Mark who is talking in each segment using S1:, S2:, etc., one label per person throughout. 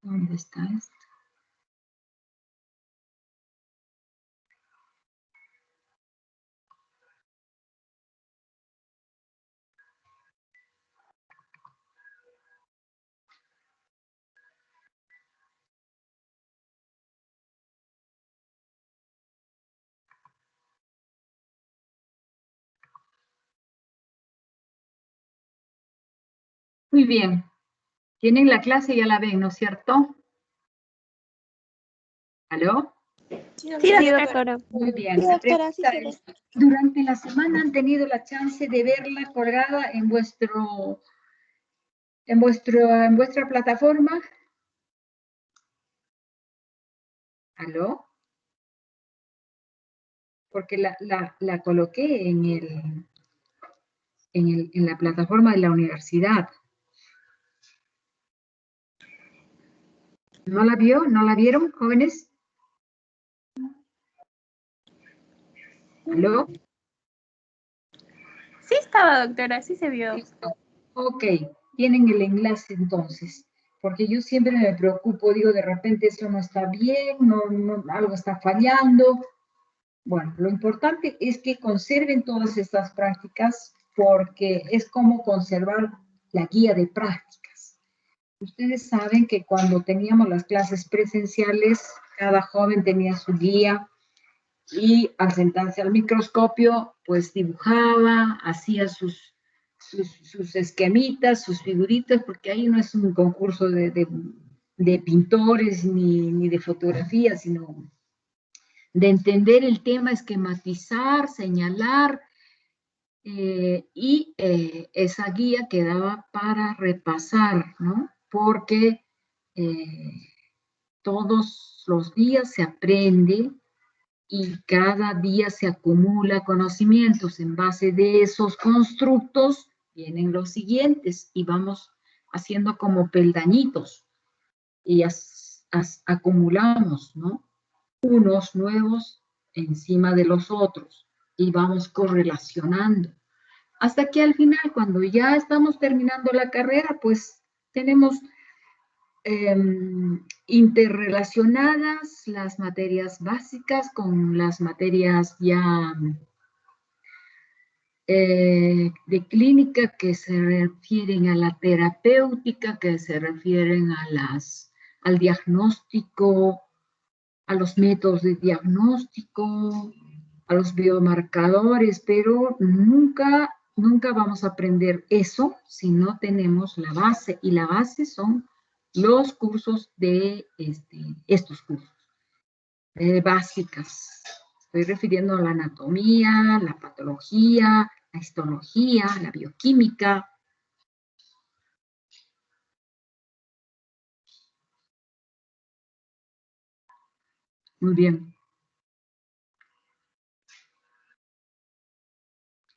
S1: ¿Dónde está esto? Muy bien. Tienen la clase, ya la ven, ¿no es cierto? ¿Aló?
S2: Sí,
S3: Sí,
S2: doctora.
S3: doctora.
S1: Muy bien.
S2: Sí,
S1: La
S2: doctora, sí
S1: pregunta
S2: se ve.
S1: es, ¿durante la semana han tenido la chance de verla colgada en vuestra plataforma? ¿Aló? Porque la coloqué en la plataforma de la universidad. ¿No la vio? ¿No la vieron, jóvenes? ¿Aló?
S3: Sí estaba, doctora, sí se vio.
S1: Ok, tienen el enlace entonces, porque yo siempre me preocupo, digo, de repente eso no está bien, algo está fallando. Bueno, lo importante es que conserven todas estas prácticas porque es como conservar la guía de prácticas. Ustedes saben que cuando teníamos las clases presenciales, cada joven tenía su guía y al sentarse al microscopio, pues dibujaba, hacía sus esquemitas, sus figuritas, porque ahí no es un concurso de pintores ni de fotografía, sino de entender el tema, esquematizar, señalar, y esa guía quedaba para repasar, ¿no? Porque todos los días se aprende y cada día se acumula conocimientos. En base de esos constructos vienen los siguientes y vamos haciendo como peldañitos y acumulamos, ¿no? Unos nuevos encima de los otros y vamos correlacionando. Hasta que al final, cuando ya estamos terminando la carrera, pues tenemos interrelacionadas las materias básicas con las materias ya de clínica que se refieren a la terapéutica, que se refieren al diagnóstico, a los métodos de diagnóstico, a los biomarcadores, pero nunca vamos a aprender eso si no tenemos la base, y la base son los cursos de estos cursos básicas. Estoy refiriendo a la anatomía, la patología, la histología, la bioquímica. Muy bien.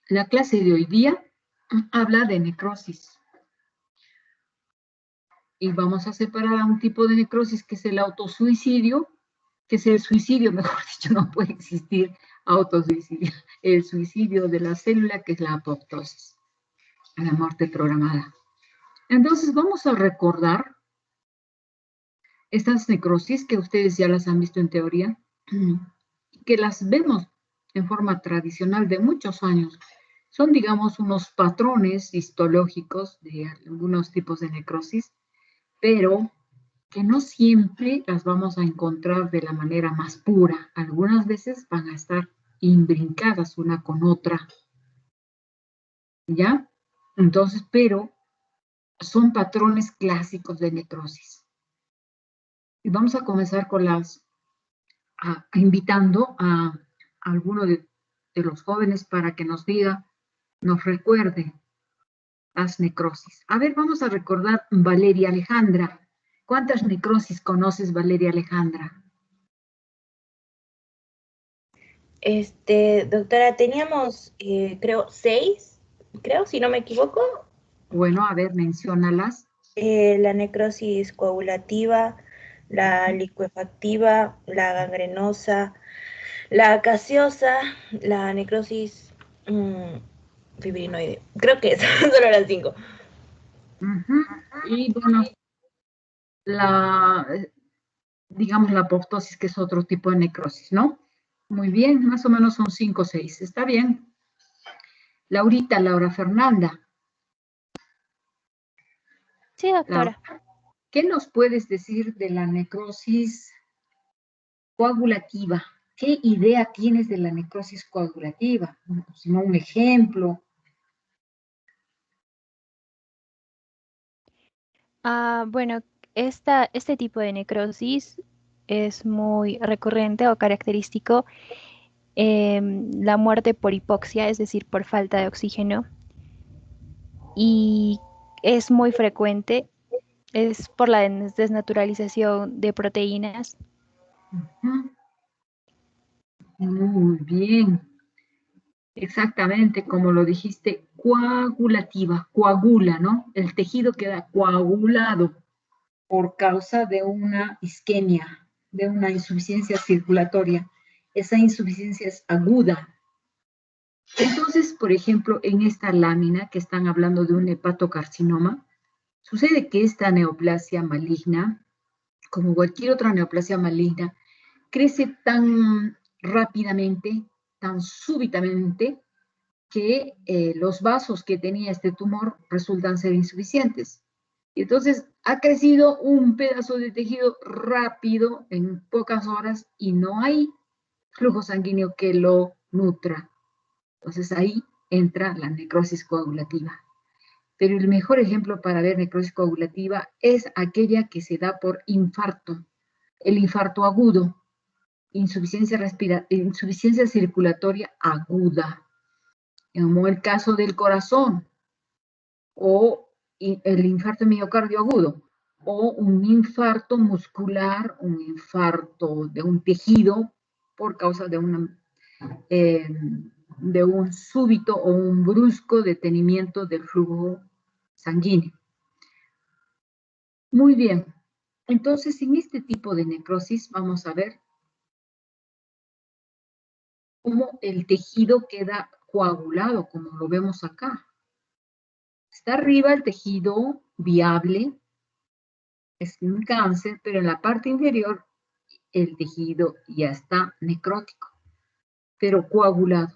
S1: La clase de hoy día habla de necrosis. Y vamos a separar a un tipo de necrosis que es el autosuicidio, que es el suicidio, mejor dicho, no puede existir autosuicidio. El suicidio de la célula, que es la apoptosis, la muerte programada. Entonces vamos a recordar estas necrosis que ustedes ya las han visto en teoría, que las vemos en forma tradicional de muchos años. Son, digamos, unos patrones histológicos de algunos tipos de necrosis, pero que no siempre las vamos a encontrar de la manera más pura. Algunas veces van a estar imbrincadas una con otra, ¿ya? Entonces, pero son patrones clásicos de necrosis. Y vamos a comenzar con invitando a alguno de los jóvenes para que nos diga, nos recuerde las necrosis. A ver, vamos a recordar Valeria Alejandra. ¿Cuántas necrosis conoces, Valeria Alejandra?
S2: Doctora, teníamos, creo, 6, si no me equivoco.
S1: Bueno, a ver, menciónalas.
S2: La necrosis coagulativa, la licuefactiva, la gangrenosa, la gaseosa, la necrosis fibrinoide. Creo que son solo las 5.
S1: Y bueno, digamos, la apoptosis, que es otro tipo de necrosis, ¿no? Muy bien, más o menos son 5 o 6. Está bien. Laura Fernanda.
S3: Sí, doctora.
S1: ¿Qué nos puedes decir de la necrosis coagulativa? ¿Qué idea tienes de la necrosis coagulativa? Si no, un ejemplo.
S3: Bueno, este tipo de necrosis es muy recurrente o característico. La muerte por hipoxia, es decir, por falta de oxígeno, y es muy frecuente, es por la desnaturalización de proteínas.
S1: Muy bien. Exactamente, como lo dijiste, coagulativa, coagula, ¿no? El tejido queda coagulado por causa de una isquemia, de una insuficiencia circulatoria. Esa insuficiencia es aguda. Entonces, por ejemplo, en esta lámina que están hablando de un hepatocarcinoma, sucede que esta neoplasia maligna, como cualquier otra neoplasia maligna, crece tan rápidamente, tan súbitamente, que los vasos que tenía este tumor resultan ser insuficientes. Y entonces ha crecido un pedazo de tejido rápido en pocas horas y no hay flujo sanguíneo que lo nutra. Entonces ahí entra la necrosis coagulativa. Pero el mejor ejemplo para ver necrosis coagulativa es aquella que se da por infarto, el infarto agudo, insuficiencia circulatoria aguda, como el caso del corazón, o el infarto miocardio agudo, o un infarto muscular, un infarto de un tejido por causa de un súbito o un brusco detenimiento del flujo sanguíneo. Muy bien, entonces en este tipo de necrosis vamos a ver cómo el tejido queda coagulado, como lo vemos acá. Está arriba el tejido viable, es un cáncer, pero en la parte inferior el tejido ya está necrótico, pero coagulado.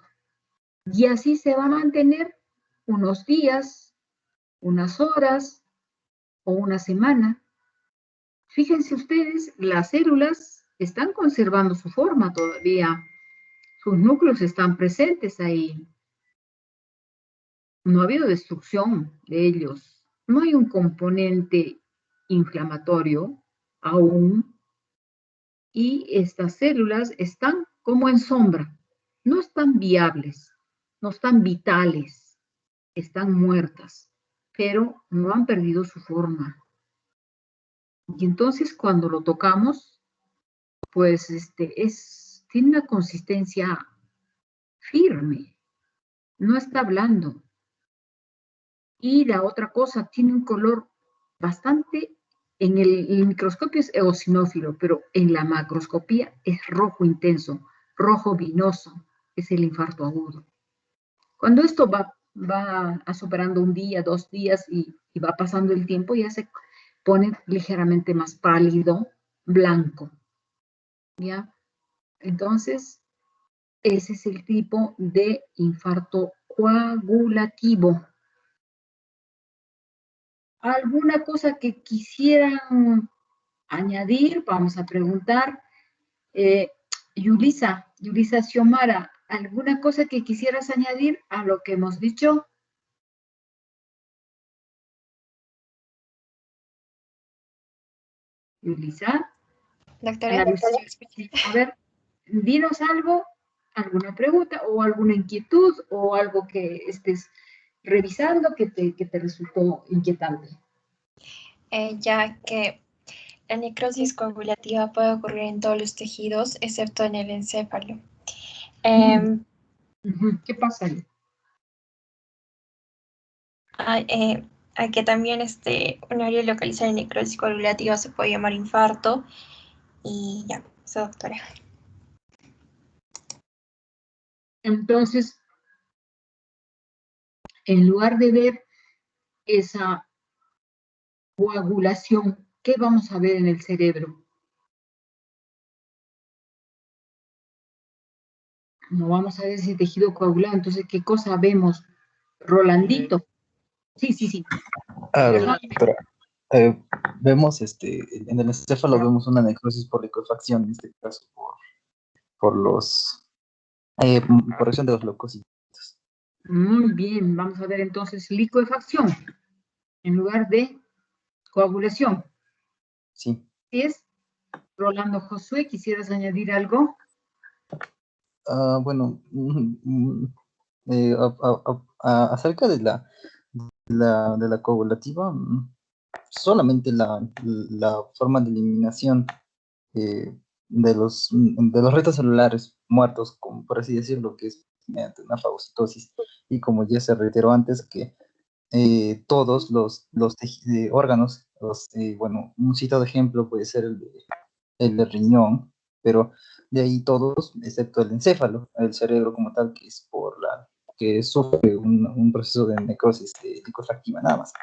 S1: Y así se va a mantener unos días, unas horas o una semana. Fíjense ustedes, las células están conservando su forma todavía, sus núcleos están presentes ahí. No ha habido destrucción de ellos. No hay un componente inflamatorio aún, y estas células están como en sombra. No están viables, no están vitales, están muertas, pero no han perdido su forma. Y entonces cuando lo tocamos, pues tiene una consistencia firme, no está blando. Y la otra cosa, tiene un color bastante, en el microscopio es eosinófilo, pero en la macroscopía es rojo intenso, rojo vinoso, es el infarto agudo. Cuando esto va superando un día, 2 días y va pasando el tiempo, ya se pone ligeramente más pálido, blanco. ¿Ya? Entonces, ese es el tipo de infarto coagulativo. ¿Alguna cosa que quisieran añadir? Vamos a preguntar. Yulisa Xiomara, ¿alguna cosa que quisieras añadir a lo que hemos dicho? Yulisa.
S2: Doctora.
S1: A ver, dinos algo, alguna pregunta o alguna inquietud o algo que estés revisando que te resultó inquietante.
S2: Ya que la necrosis coagulativa puede ocurrir en todos los tejidos, excepto en el encéfalo.
S1: ¿Qué pasa ahí?
S2: A que también un área localizada en necrosis coagulativa se puede llamar infarto. Y ya, eso, doctora.
S1: Entonces, en lugar de ver esa coagulación ¿qué vamos a ver en el cerebro? No vamos a ver ese tejido coagulado, entonces, ¿qué cosa vemos? Rolandito. Sí, sí, sí.
S4: Doctora, vemos en el encéfalo vemos una necrosis por licuefacción, en este caso por los por reacción de los leucocitos.
S1: Muy bien, vamos a ver entonces licuefacción en lugar de coagulación.
S4: Sí.
S1: ¿Sí es? Rolando Josué, ¿quisieras añadir algo?
S4: Bueno, acerca de la coagulativa, solamente la forma de eliminación de los restos celulares muertos, como por así decirlo, que es mediante una fagocitosis. Y como ya se reiteró antes, que todos los órganos, bueno, un citado ejemplo puede ser el de riñón, pero de ahí todos, excepto el encéfalo, el cerebro como tal, que sufre un proceso de necrosis licuefactiva, nada más.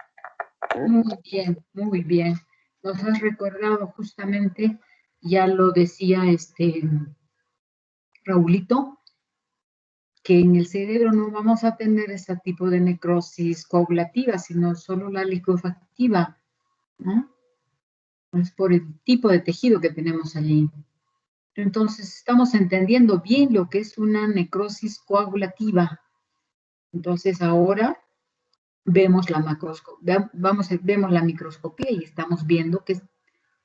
S1: Muy bien, muy bien. Nos has recordado justamente, ya lo decía Raulito, que en el cerebro no vamos a tener ese tipo de necrosis coagulativa, sino solo la licuefactiva, ¿no? Es por el tipo de tejido que tenemos allí. Entonces, estamos entendiendo bien lo que es una necrosis coagulativa. Entonces, ahora vemos vemos la microscopía y estamos viendo que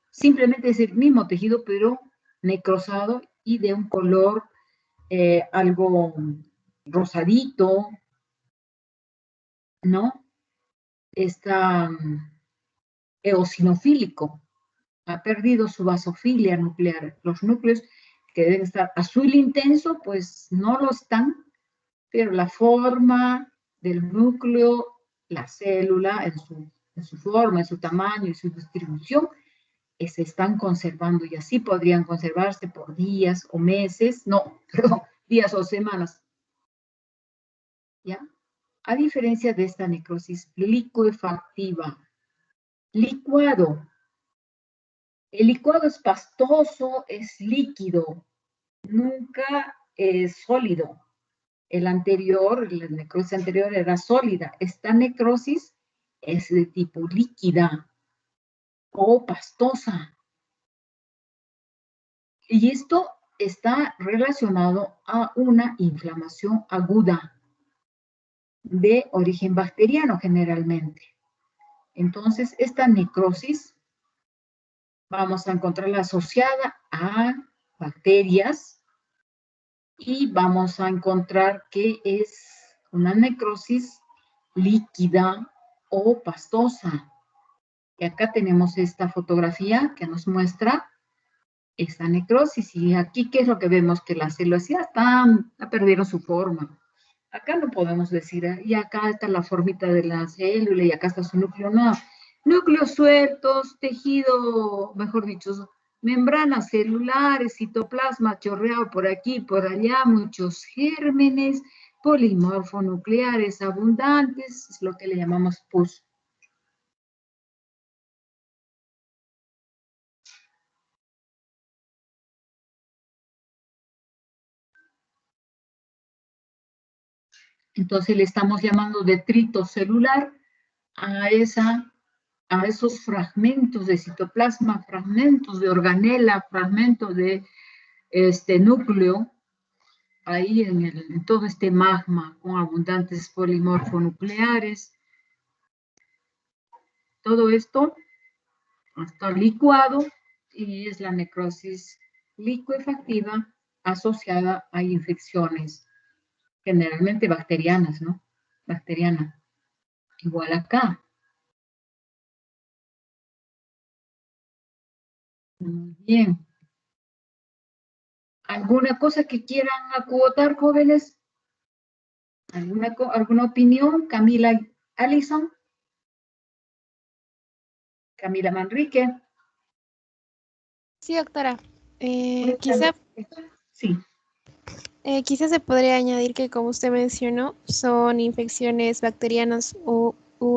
S1: simplemente es el mismo tejido, pero necrosado y de un color algo rosadito, ¿no? Está eosinofílico, ha perdido su basofilia nuclear. Los núcleos que deben estar azul intenso, pues no lo están, pero la forma del núcleo, la célula, en su forma, en su tamaño y su distribución, se están conservando y así podrían conservarse por días o meses, no, perdón, días o semanas. ¿Ya? A diferencia de esta necrosis licuefactiva. Licuado. El licuado es pastoso, es líquido, nunca es sólido. La necrosis anterior era sólida. Esta necrosis es de tipo líquida o pastosa. Y esto está relacionado a una inflamación aguda de origen bacteriano generalmente. Entonces, esta necrosis vamos a encontrarla asociada a bacterias y vamos a encontrar que es una necrosis líquida o pastosa. Y acá tenemos esta fotografía que nos muestra esta necrosis. Y aquí, ¿qué es lo que vemos? Que las células ya perdieron su forma. Acá no podemos decir, y acá está la formita de la célula y acá está su núcleo. No, núcleos sueltos, tejido, mejor dicho, membranas celulares, citoplasma chorreado por aquí, por allá, muchos gérmenes, polimorfonucleares abundantes, es lo que le llamamos pus. Entonces le estamos llamando detrito celular a esos fragmentos de citoplasma, fragmentos de organela, fragmentos de núcleo, ahí en todo este magma con abundantes polimorfonucleares. Todo esto está licuado y es la necrosis licuefactiva asociada a infecciones, generalmente bacterianas, ¿no? Bacteriana. Igual acá. Muy bien. ¿Alguna cosa que quieran acotar, jóvenes? ¿Alguna opinión? Camila Allison. Camila Manrique.
S5: Sí, doctora. Quizá
S1: Sí.
S5: Quizás se podría añadir que, como usted mencionó, son infecciones bacterianas u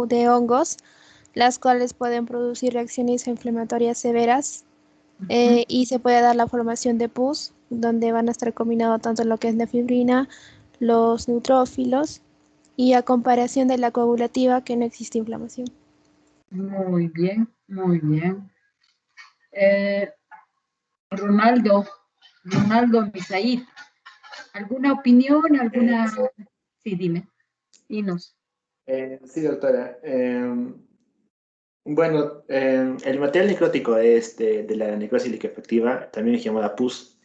S5: de hongos las cuales pueden producir reacciones inflamatorias severas y se puede dar la formación de pus, donde van a estar combinados tanto lo que es la fibrina, los neutrófilos y a comparación de la coagulativa que no existe inflamación.
S1: Muy bien, muy bien. Ronaldo Misaid, ¿alguna opinión? ¿Alguna? Sí, dime. Dinos.
S6: Sí, doctora. Bueno, el material necrótico de la necrosis liquefactiva, también es llamada pus,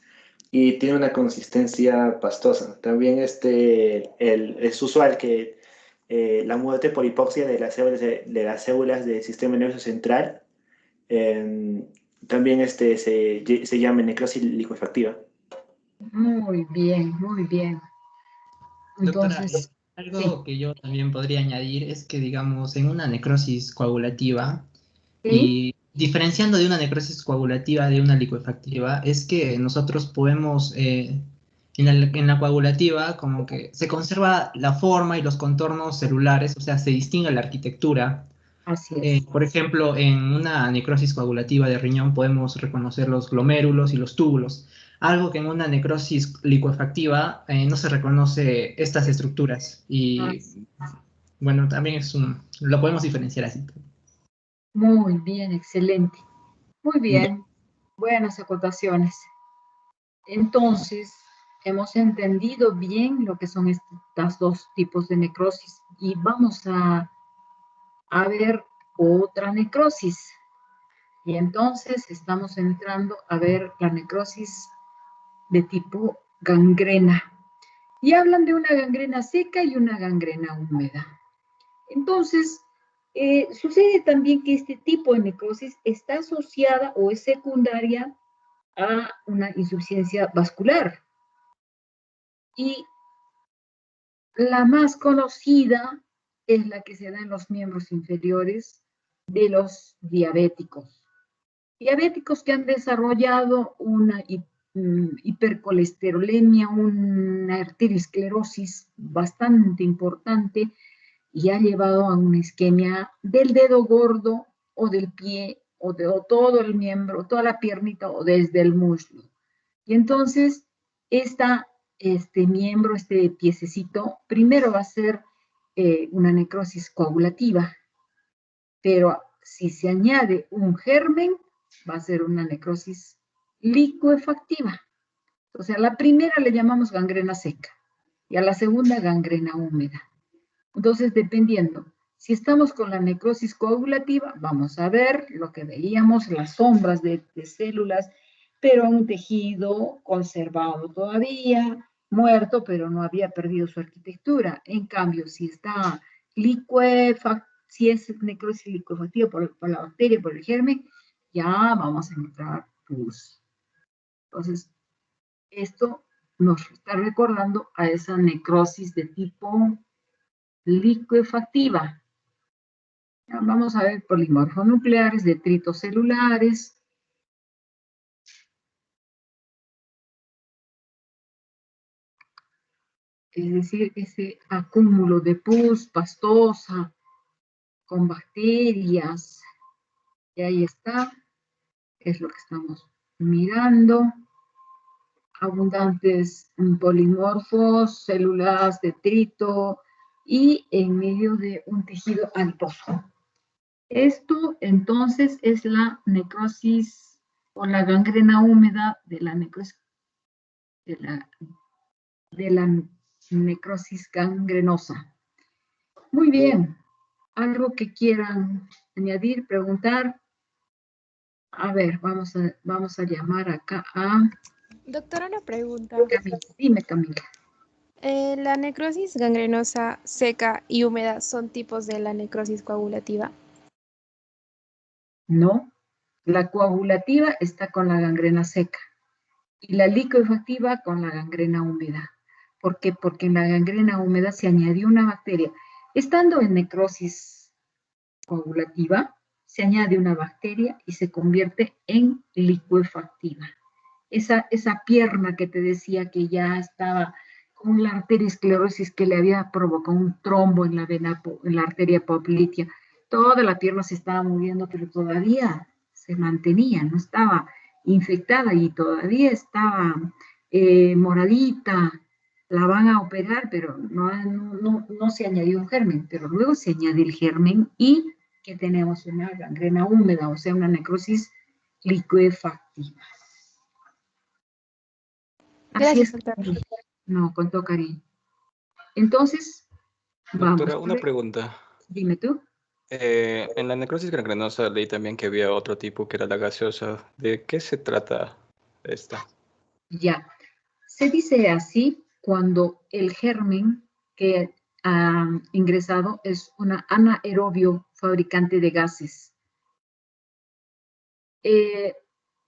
S6: y tiene una consistencia pastosa. También es usual que la muerte por hipoxia de las células del sistema nervioso central también se llama necrosis liquefactiva.
S1: Muy bien, muy bien.
S7: Doctora,
S1: Entonces,
S7: algo que yo también podría añadir es que, digamos, en una necrosis coagulativa,
S1: sí,
S7: y diferenciando de una necrosis coagulativa de una licuefactiva, es que nosotros podemos, en la coagulativa, como que se conserva la forma y los contornos celulares, o sea, se distingue la arquitectura.
S1: así es.
S7: Por ejemplo, en una necrosis coagulativa de riñón podemos reconocer los glomérulos y los túbulos, algo que en una necrosis licuefactiva no se reconoce estas estructuras. Y bueno, también lo podemos diferenciar así.
S1: Muy bien, excelente. Muy bien, buenas acotaciones. Entonces, hemos entendido bien lo que son estos dos tipos de necrosis y vamos a ver otra necrosis. Y entonces estamos entrando a ver la necrosis de tipo gangrena. Y hablan de una gangrena seca y una gangrena húmeda. Entonces, sucede también que este tipo de necrosis está asociada o es secundaria a una insuficiencia vascular. Y la más conocida es la que se da en los miembros inferiores de los diabéticos. Diabéticos que han desarrollado una hipercolesterolemia, una arteriosclerosis bastante importante y ha llevado a una isquemia del dedo gordo o del pie o de todo el miembro, toda la piernita o desde el muslo. Y entonces, este miembro, este piececito, primero va a ser una necrosis coagulativa, pero si se añade un germen, va a ser una necrosis licuefactiva. O sea, a la primera le llamamos gangrena seca y a la segunda gangrena húmeda. Entonces, dependiendo, si estamos con la necrosis coagulativa, vamos a ver lo que veíamos, las sombras de células, pero un tejido conservado todavía, muerto, pero no había perdido su arquitectura. En cambio, si está si es necrosis licuefactiva por la bacteria, por el germen, ya vamos a encontrar pus. Entonces, esto nos está recordando a esa necrosis de tipo licuefactiva. Vamos a ver polimorfonucleares, detritos celulares. Es decir, ese acúmulo de pus pastosa con bacterias. Y ahí está, es lo que estamos mirando. Abundantes polimorfos, células, detrito y en medio de un tejido adiposo. Esto entonces es la necrosis o la gangrena húmeda de la necrosis, de la necrosis gangrenosa. Muy bien. ¿Algo que quieran añadir, preguntar? A ver, vamos a llamar acá a
S5: Doctora, una pregunta.
S1: Camila. Dime, Camila.
S5: ¿La necrosis gangrenosa seca y húmeda son tipos de la necrosis coagulativa?
S1: No, la coagulativa está con la gangrena seca y la licuefactiva con la gangrena húmeda. ¿Por qué? Porque en la gangrena húmeda se añadió una bacteria. Estando en necrosis coagulativa, se añade una bacteria y se convierte en licuefactiva. Esa pierna que te decía que ya estaba con la arteriosclerosis que le había provocado un trombo en la vena, en la arteria poplitea, Toda la pierna se estaba moviendo, pero todavía se mantenía, no estaba infectada y todavía estaba moradita. La van a operar, pero no se añadió un germen, pero luego se añade el germen y que tenemos una gangrena húmeda, o sea, una necrosis liquefactiva. Así
S5: Gracias,
S1: es.
S5: doctora.
S1: No, con todo cariño. Entonces,
S8: Doctora,
S1: vamos.
S8: una pregunta.
S1: Dime tú.
S8: En la necrosis gangrenosa leí también que había otro tipo que era la gaseosa. ¿De qué se trata esta?
S1: Ya. Se dice así cuando el germen que ha ingresado es un anaerobio fabricante de gases.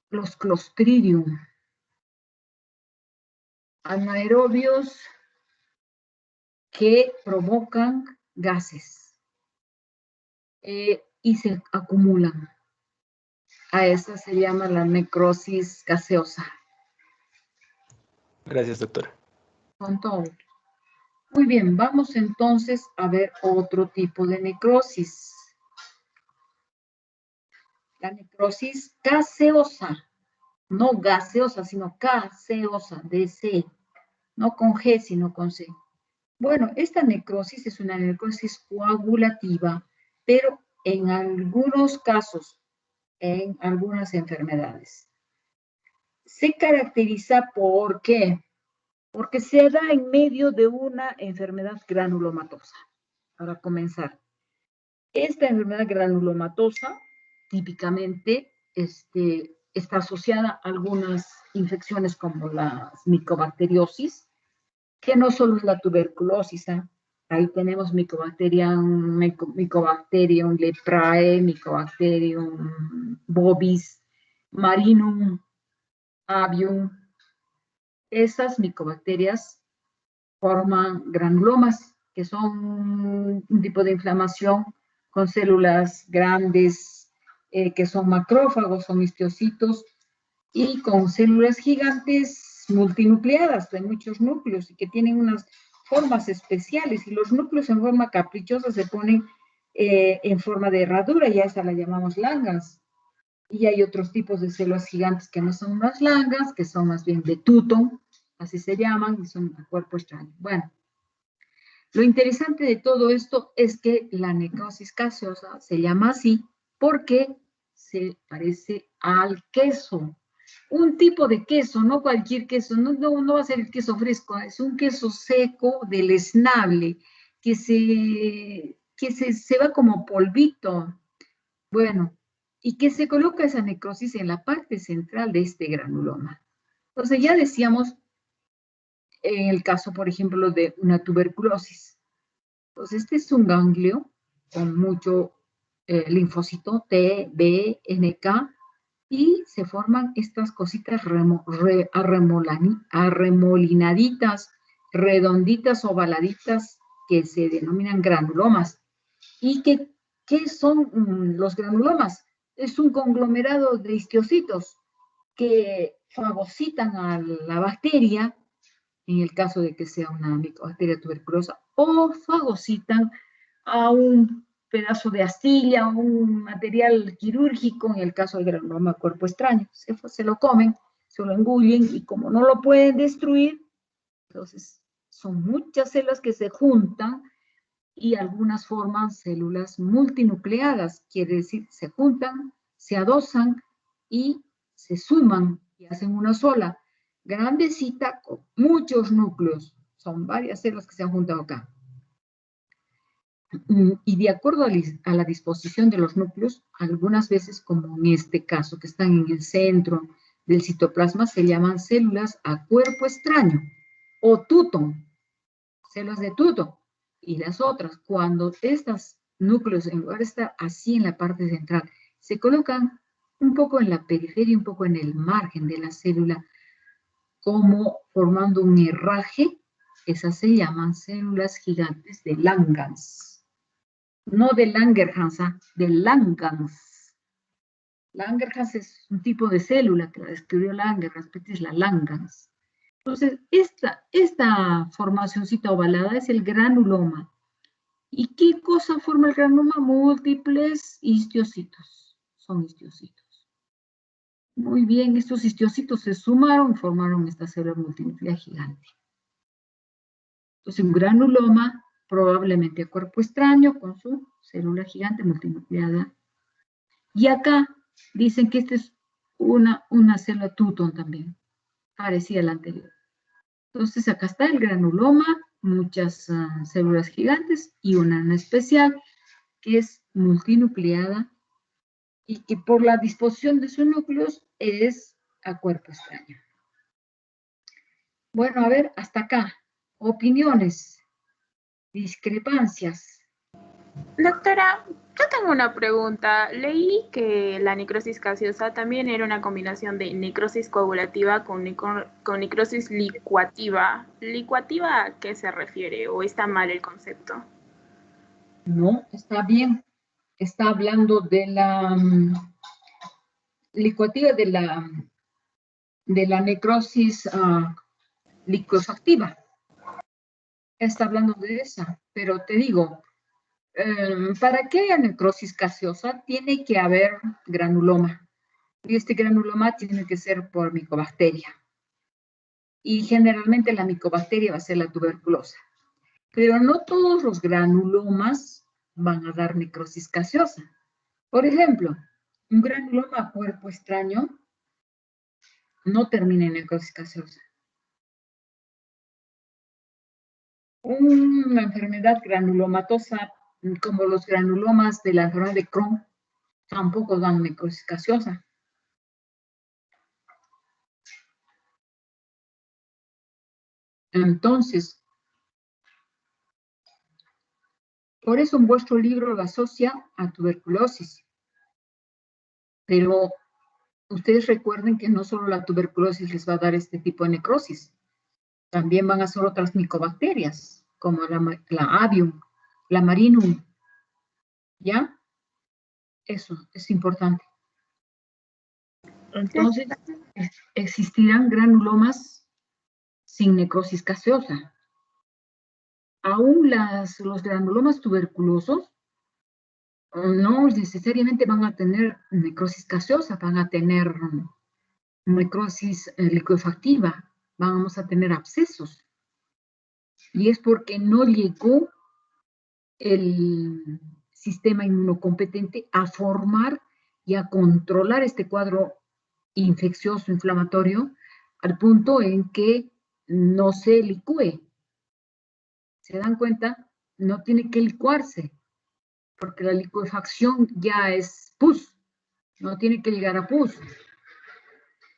S1: Los Clostridium, anaerobios que provocan gases y se acumulan. A esa se llama la necrosis gaseosa.
S8: Gracias, doctora.
S1: Con todo. Muy bien, vamos entonces a ver otro tipo de necrosis. La necrosis gaseosa, no gaseosa, sino gaseosa, de C, no con G, sino con C. Bueno, esta necrosis es una necrosis coagulativa, pero en algunos casos, en algunas enfermedades. Se caracteriza por ¿qué? Porque se da en medio de una enfermedad granulomatosa. Para comenzar, esta enfermedad granulomatosa típicamente está asociada a algunas infecciones como la micobacteriosis, que no solo es la tuberculosis, ¿eh? Ahí tenemos Mycobacterium leprae, Mycobacterium bovis, Marinum avium. Esas micobacterias forman granulomas, que son un tipo de inflamación con células grandes, que son macrófagos, son histiocitos, y con células gigantes multinucleadas de muchos núcleos y que tienen unas formas especiales, y los núcleos en forma caprichosa se ponen en forma de herradura, y a esa la llamamos langas. Y hay otros tipos de células gigantes que no son unas langas, que son más bien de Tutton, así se llaman, y son de cuerpo extraño. Bueno, lo interesante de todo esto es que la necrosis gaseosa se llama así porque se parece al queso. Un tipo de queso, no cualquier queso, no va a ser el queso fresco, es un queso seco, deleznable, que se va como polvito. Bueno, y que se coloca esa necrosis en la parte central de este granuloma. Entonces ya decíamos, en el caso, por ejemplo, de una tuberculosis. Entonces este es un ganglio con mucho linfocito T, B, NK, y se forman estas cositas arremolinaditas, redonditas, ovaladitas, que se denominan granulomas. ¿Y qué son los granulomas? Es un conglomerado de histiocitos que fagocitan a la bacteria, en el caso de que sea una micobacteria tuberculosa, o fagocitan a un pedazo de astilla, un material quirúrgico, en el caso del granuloma cuerpo extraño. Se lo comen, se lo engullen, y como no lo pueden destruir, entonces son muchas células que se juntan, y algunas forman células multinucleadas, quiere decir, se juntan, se adosan y se suman y hacen una sola, grandecita, con muchos núcleos. Son varias células que se han juntado acá. Y de acuerdo a la disposición de los núcleos, algunas veces, como en este caso, que están en el centro del citoplasma, se llaman células a cuerpo extraño o Tutton, células de Tutton. Y las otras, cuando estos núcleos, en lugar de estar así en la parte central, se colocan un poco en la periferia, un poco en el margen de la célula, como formando un herraje, esas se llaman células gigantes de Langerhans. No de Langerhans, de Langerhans. Langerhans es un tipo de célula que la describió Langerhans, pero es la Langerhans. Entonces, esta formacióncita ovalada es el granuloma. ¿Y qué cosa forma el granuloma? Múltiples histiocitos. Son histiocitos. Muy bien, estos histiocitos se sumaron y formaron esta célula multinuclear gigante. Entonces, un granuloma, probablemente cuerpo extraño con su célula gigante multinucleada. Y acá dicen que esta es una célula Tutón también, parecida a la anterior. Entonces, acá está el granuloma, muchas células gigantes y una en especial que es multinucleada y que por la disposición de sus núcleos es a cuerpo extraño. Bueno, a ver, hasta acá. Opiniones, discrepancias.
S9: Doctora, yo tengo una pregunta. Leí que la necrosis gaseosa también era una combinación de necrosis coagulativa con necrosis licuativa. ¿Licuativa a qué se refiere o está mal el concepto?
S1: No, está bien. Está hablando de la licuativa de la necrosis liquefactiva. Está hablando de esa, pero te digo, para que haya necrosis gaseosa tiene que haber granuloma. Y este granuloma tiene que ser por micobacteria. Y generalmente la micobacteria va a ser la tuberculosa. Pero no todos los granulomas van a dar necrosis gaseosa. Por ejemplo, un granuloma a cuerpo extraño no termina en necrosis gaseosa. Una enfermedad granulomatosa, como los granulomas de la enfermedad de Crohn, tampoco dan necrosis gaseosa. Entonces, por eso en vuestro libro lo asocia a tuberculosis. Pero ustedes recuerden que no solo la tuberculosis les va a dar este tipo de necrosis. También van a ser otras micobacterias, como la avium, la marinum. ¿Ya? Eso es importante. Entonces, existirán granulomas sin necrosis gaseosa. Aún los granulomas tuberculosos no necesariamente van a tener necrosis gaseosa, van a tener necrosis liquefactiva, vamos a tener abscesos. Y es porque no llegó el sistema inmunocompetente a formar y a controlar este cuadro infeccioso, inflamatorio, al punto en que no se licúe. ¿Se dan cuenta? No tiene que licuarse, porque la licuefacción ya es pus, no tiene que llegar a pus.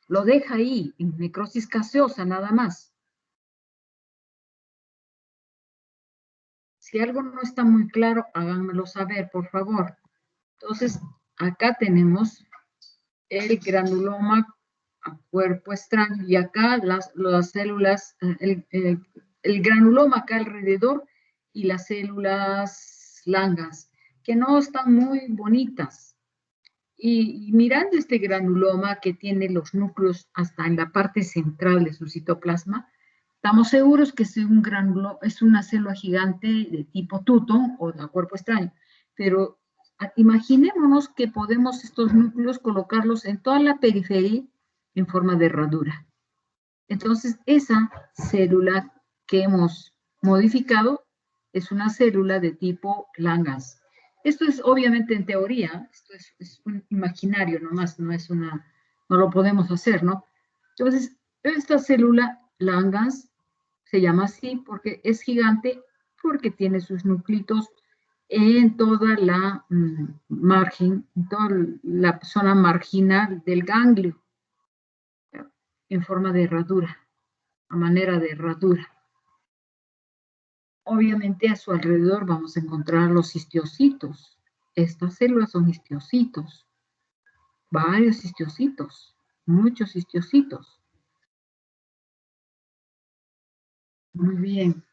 S1: Lo deja ahí, en necrosis gaseosa nada más. Si algo no está muy claro, háganmelo saber, por favor. Entonces, acá tenemos el granuloma a cuerpo extraño y acá las células, el granuloma acá alrededor y las células Langhans, que no están muy bonitas. Y mirando este granuloma que tiene los núcleos hasta en la parte central de su citoplasma, estamos seguros que es es una célula gigante de tipo Tutón o de cuerpo extraño, pero imaginémonos que podemos estos núcleos colocarlos en toda la periferia en forma de herradura. Entonces, esa célula que hemos modificado es una célula de tipo Langhans. Esto es obviamente en teoría, esto es un imaginario nomás, no lo podemos hacer, ¿no? Entonces, esta célula Langhans se llama así porque es gigante, porque tiene sus nuclitos en toda la margen, en toda la zona marginal del ganglio, en forma de herradura, a manera de herradura. Obviamente a su alrededor vamos a encontrar los histiocitos. Estas células son histiocitos, varios histiocitos, muchos histiocitos. Muy bien.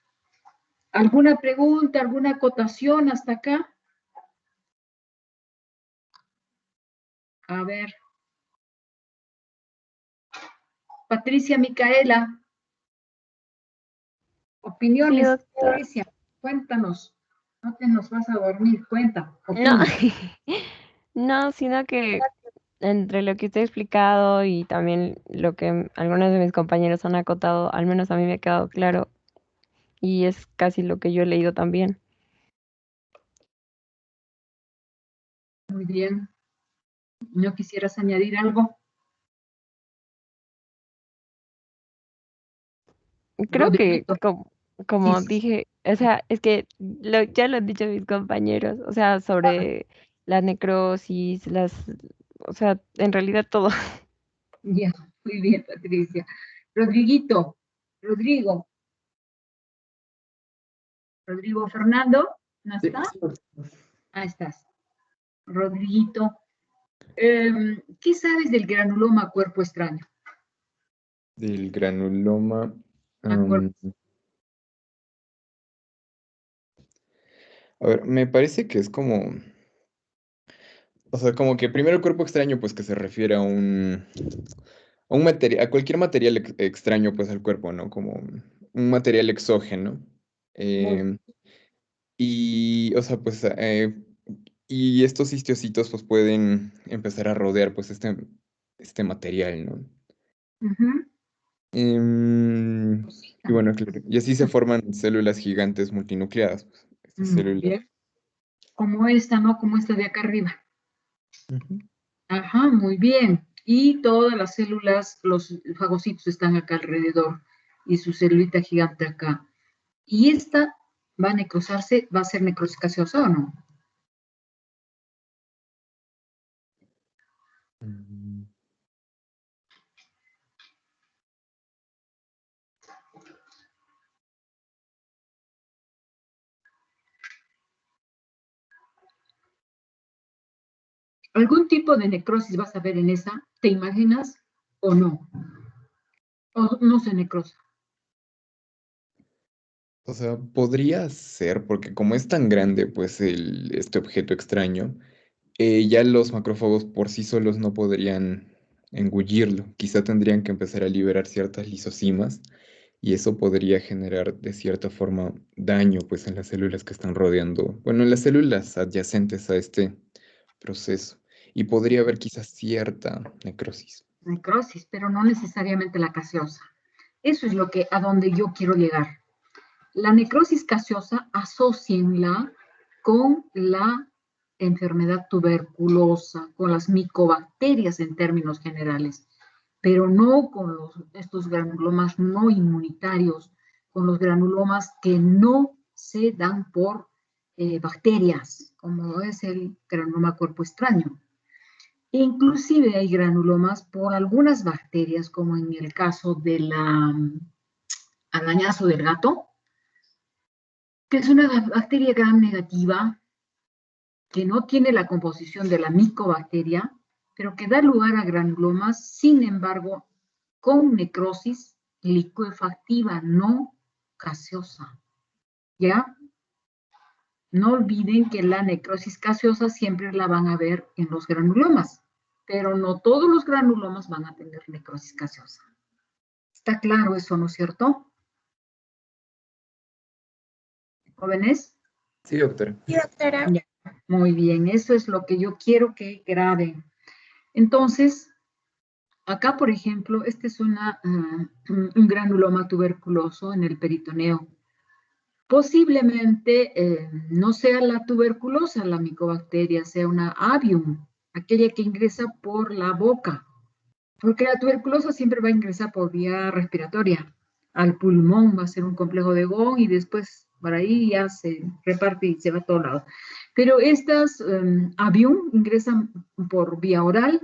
S1: ¿Alguna pregunta, alguna acotación hasta acá? A ver. Patricia Micaela. Opiniones,
S5: Sí, doctora.
S1: Patricia, cuéntanos. No te nos vas a dormir, cuenta.
S10: No,
S1: Opina.
S10: no, sino que entre lo que usted ha explicado y también lo que algunos de mis compañeros han acotado, al menos a mí me ha quedado claro y es casi lo que yo he leído también.
S1: Muy bien. ¿No quisieras añadir algo?
S10: Creo que
S1: Rodriguito.
S10: como
S1: Sí.
S10: dije, o sea, es que ya lo han dicho mis compañeros, o sea, sobre la necrosis, o sea, en realidad todo.
S1: Ya, muy bien, Patricia. Rodriguito, Rodrigo, Rodrigo Fernando, ¿no
S6: Sí,
S1: está?
S6: sí.
S1: Ahí estás. Rodriguito, ¿qué sabes del granuloma cuerpo extraño?
S11: Del granuloma.
S1: A cuerpo.
S11: A ver, me parece que es como. O sea, como que primero el cuerpo extraño, pues que se refiere a un material, a cualquier material extraño, pues al cuerpo, ¿no? Como un material exógeno.
S1: Muy,
S11: Em, y, o sea, pues, y estos histiocitos, pues pueden empezar a rodear, pues, este material, ¿no?
S1: ujú,
S11: Y
S1: cosita.
S11: bueno, claro, y así se forman células gigantes multinucleadas, pues, estas
S1: Muy
S11: células.
S1: bien. Como esta, ¿no? Como esta de acá arriba.
S11: Ujú.
S1: Ajá, muy bien. Y todas las células, los fagocitos están acá alrededor y su celulita gigante acá. Y esta va a necrosarse, va a ser necrosis gaseosa o no.
S11: Mm,
S1: ¿Algún tipo de necrosis vas a ver en esa? ¿Te imaginas o no? O no se necrosa.
S11: O sea, podría ser, porque como es tan grande, pues, este objeto extraño, ya los macrófagos por sí solos no podrían engullirlo. Quizá tendrían que empezar a liberar ciertas lisosimas y eso podría generar de cierta forma daño, pues, en las células que están rodeando, bueno, en las células adyacentes a este proceso. Y podría haber quizás cierta necrosis.
S1: Necrosis, pero no necesariamente la gaseosa. Eso es lo que a donde yo quiero llegar. La necrosis gaseosa asocienla con la enfermedad tuberculosa, con las micobacterias en términos generales, pero no con estos granulomas no inmunitarios, con los granulomas que no se dan por bacterias, como es el granuloma cuerpo extraño. Inclusive hay granulomas por algunas bacterias, como en el caso del arañazo del gato, que es una bacteria gram negativa que no tiene la composición de la micobacteria, pero que da lugar a granulomas, sin embargo, con necrosis licuefactiva, no gaseosa. ¿Ya? No olviden que la necrosis gaseosa siempre la van a ver en los granulomas, pero no todos los granulomas van a tener necrosis gaseosa. ¿Está claro eso, no es cierto? ¿Jóvenes?
S11: Sí, doctora.
S9: Sí, doctora.
S1: Ya, muy bien, eso es lo que yo quiero que graben. Entonces, acá, por ejemplo, este es un granuloma tuberculoso en el peritoneo. Posiblemente no sea la tuberculosa, la micobacteria, sea una avium, aquella que ingresa por la boca, porque la tuberculosa siempre va a ingresar por vía respiratoria. Al pulmón va a ser un complejo de Gón y después por ahí ya se reparte y se va a todos lados. Pero estas avium ingresan por vía oral,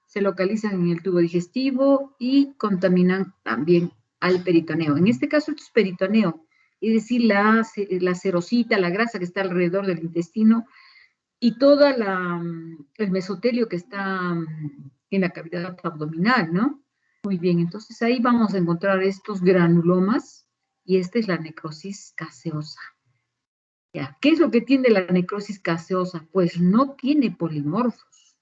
S1: se localizan en el tubo digestivo y contaminan también al peritoneo. En este caso, esto es peritoneo, es decir, la serosita, la grasa que está alrededor del intestino y todo el mesotelio que está en la cavidad abdominal, ¿no? Muy bien, entonces ahí vamos a encontrar estos granulomas y esta es la necrosis gaseosa. ¿Ya? ¿Qué es lo que tiene la necrosis gaseosa? Pues no tiene polimorfos,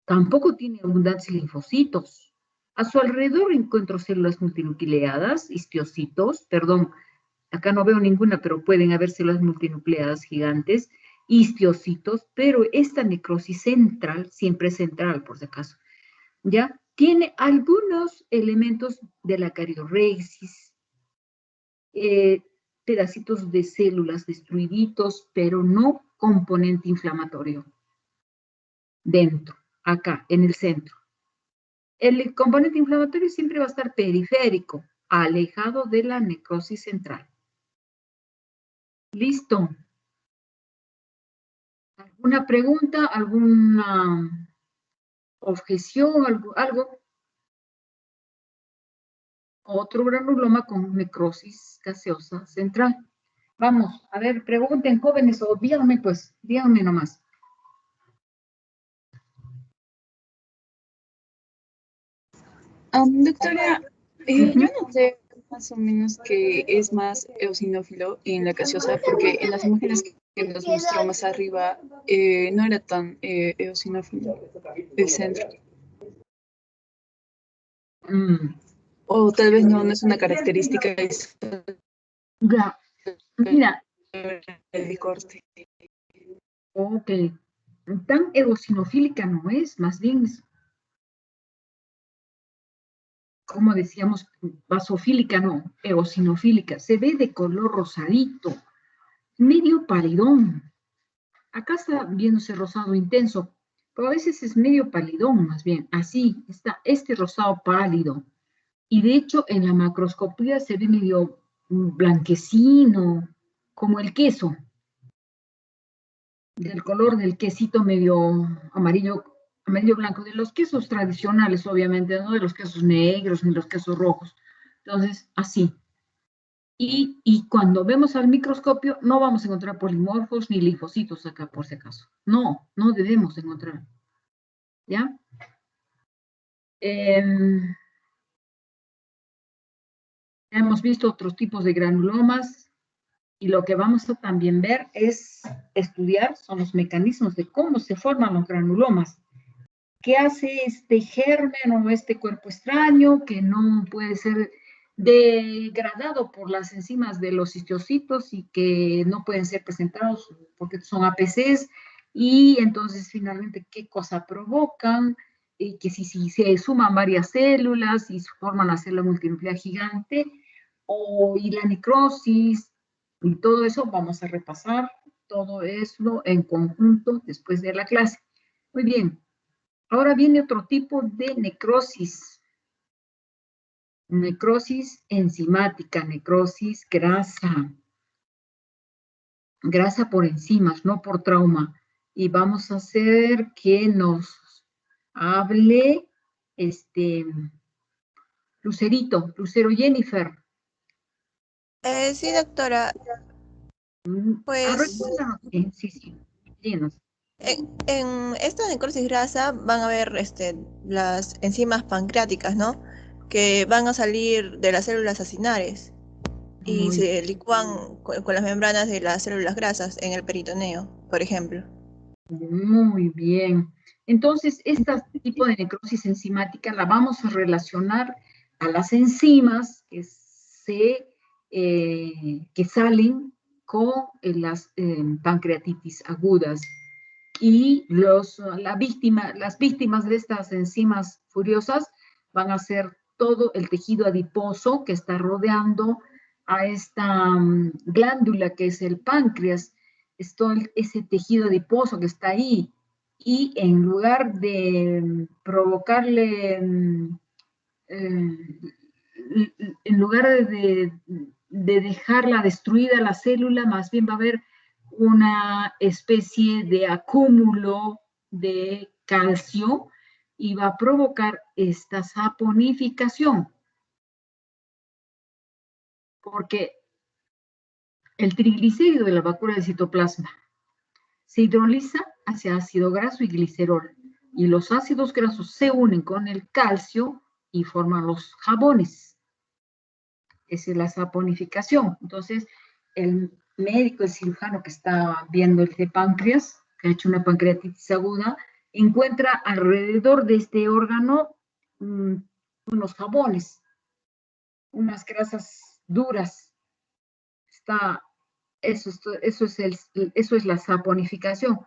S1: tampoco tiene abundancia de linfocitos. A su alrededor encuentro células multinucleadas, histiocitos, perdón, acá no veo ninguna, pero pueden haber células multinucleadas gigantes, histiocitos, pero esta necrosis central, siempre central por si acaso, ¿ya? Tiene algunos elementos de la cariorexis, pedacitos de células destruiditos, pero no componente inflamatorio. Dentro, acá, en el centro. El componente inflamatorio siempre va a estar periférico, alejado de la necrosis central. ¿Listo? ¿Alguna pregunta? ¿Alguna objeción? ¿Algo? Otro granuloma con necrosis gaseosa central. Vamos, a ver, pregunten, jóvenes, o díganme pues, díganme nomás.
S12: Doctora, yo noté más o menos que es más eosinófilo en la gaseosa, porque en las imágenes que nos mostró más arriba no era tan eosinófilo el centro. O tal vez no es una característica
S1: Ya, mira.
S12: del corte.
S1: Ok, tan eosinofílica no es, más bien es, como decíamos, basofílica no, eosinofílica. Se ve de color rosadito, medio palidón. Acá está viéndose rosado intenso, pero a veces es medio palidón, más bien. Así está este rosado pálido. Y de hecho, en la macroscopía se ve medio blanquecino, como el queso, del color del quesito medio amarillo blanco, de los quesos tradicionales, obviamente, no de los quesos negros ni los quesos rojos. Entonces, así. Y cuando vemos al microscopio, no vamos a encontrar polimorfos ni linfocitos acá, por si acaso. No, no debemos encontrar. ¿Ya? Hemos visto otros tipos de granulomas y lo que vamos a también ver es estudiar son los mecanismos de cómo se forman los granulomas. ¿Qué hace este germen o este cuerpo extraño que no puede ser degradado por las enzimas de los histiocitos y que no pueden ser presentados porque son APCs? Y entonces finalmente, ¿qué cosa provocan? Y que si se suman varias células y forman la célula multinuclear gigante, y la necrosis, y todo eso, vamos a repasar todo eso en conjunto después de la clase. Muy bien. Ahora viene otro tipo de necrosis. Necrosis enzimática, necrosis grasa. Grasa por enzimas, no por trauma. Y vamos a hacer que nos hable Lucero Jennifer.
S2: Sí, doctora. Pues
S1: sí, díganos.
S2: en esta necrosis grasa van a haber las enzimas pancreáticas, ¿no? Que van a salir de las células acinares y se licúan con las membranas de las células grasas en el peritoneo, por ejemplo.
S1: Muy bien. Entonces, este tipo de necrosis enzimática la vamos a relacionar a las enzimas que salen con las pancreatitis agudas. Y las víctimas de estas enzimas furiosas van a ser todo el tejido adiposo que está rodeando a esta glándula que es el páncreas, es todo ese tejido adiposo que está ahí, y en lugar de provocarle, en lugar de dejarla destruida la célula, más bien va a haber una especie de acúmulo de calcio y va a provocar esta saponificación. Porque el triglicérido de la vacuola del citoplasma se hidroliza hacia ácido graso y glicerol. Y los ácidos grasos se unen con el calcio y forman los jabones. Esa es la saponificación. Entonces, el médico, el cirujano que está viendo el de páncreas, que ha hecho una pancreatitis aguda, encuentra alrededor de este órgano unos jabones, unas grasas duras, eso es la saponificación.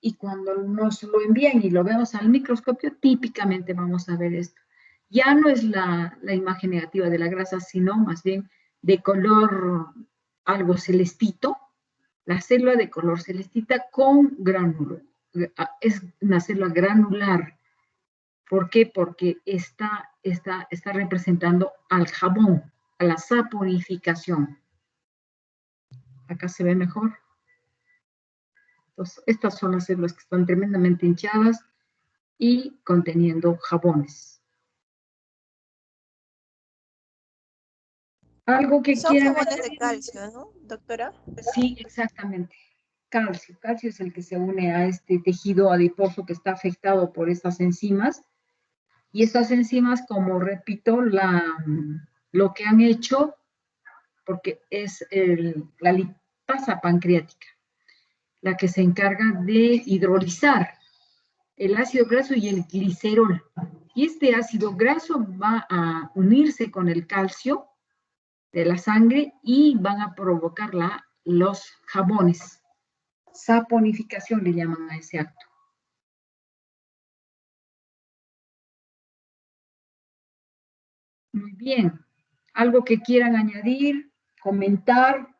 S1: Y cuando nos lo envían y lo vemos al microscopio, típicamente vamos a ver esto. Ya no es la imagen negativa de la grasa, sino más bien de color algo celestito, la célula de color celestita con gránulo. Es una célula granular. ¿Por qué? Porque está representando al jabón, a la saponificación. Acá se ve mejor. Entonces, estas son las células que están tremendamente hinchadas y conteniendo jabones. Algo que
S2: Son
S1: quieran
S2: jabones de
S1: añadir.
S2: calcio, ¿no, doctora?
S1: Sí, exactamente. Calcio. Calcio es el que se une a este tejido adiposo que está afectado por estas enzimas. Y estas enzimas, como repito, lo que han hecho, porque es la lipasa pancreática, la que se encarga de hidrolizar el ácido graso y el glicerol. Y este ácido graso va a unirse con el calcio de la sangre y van a provocar los jabones. Saponificación le llaman a ese acto. Muy bien. ¿Algo que quieran añadir, comentar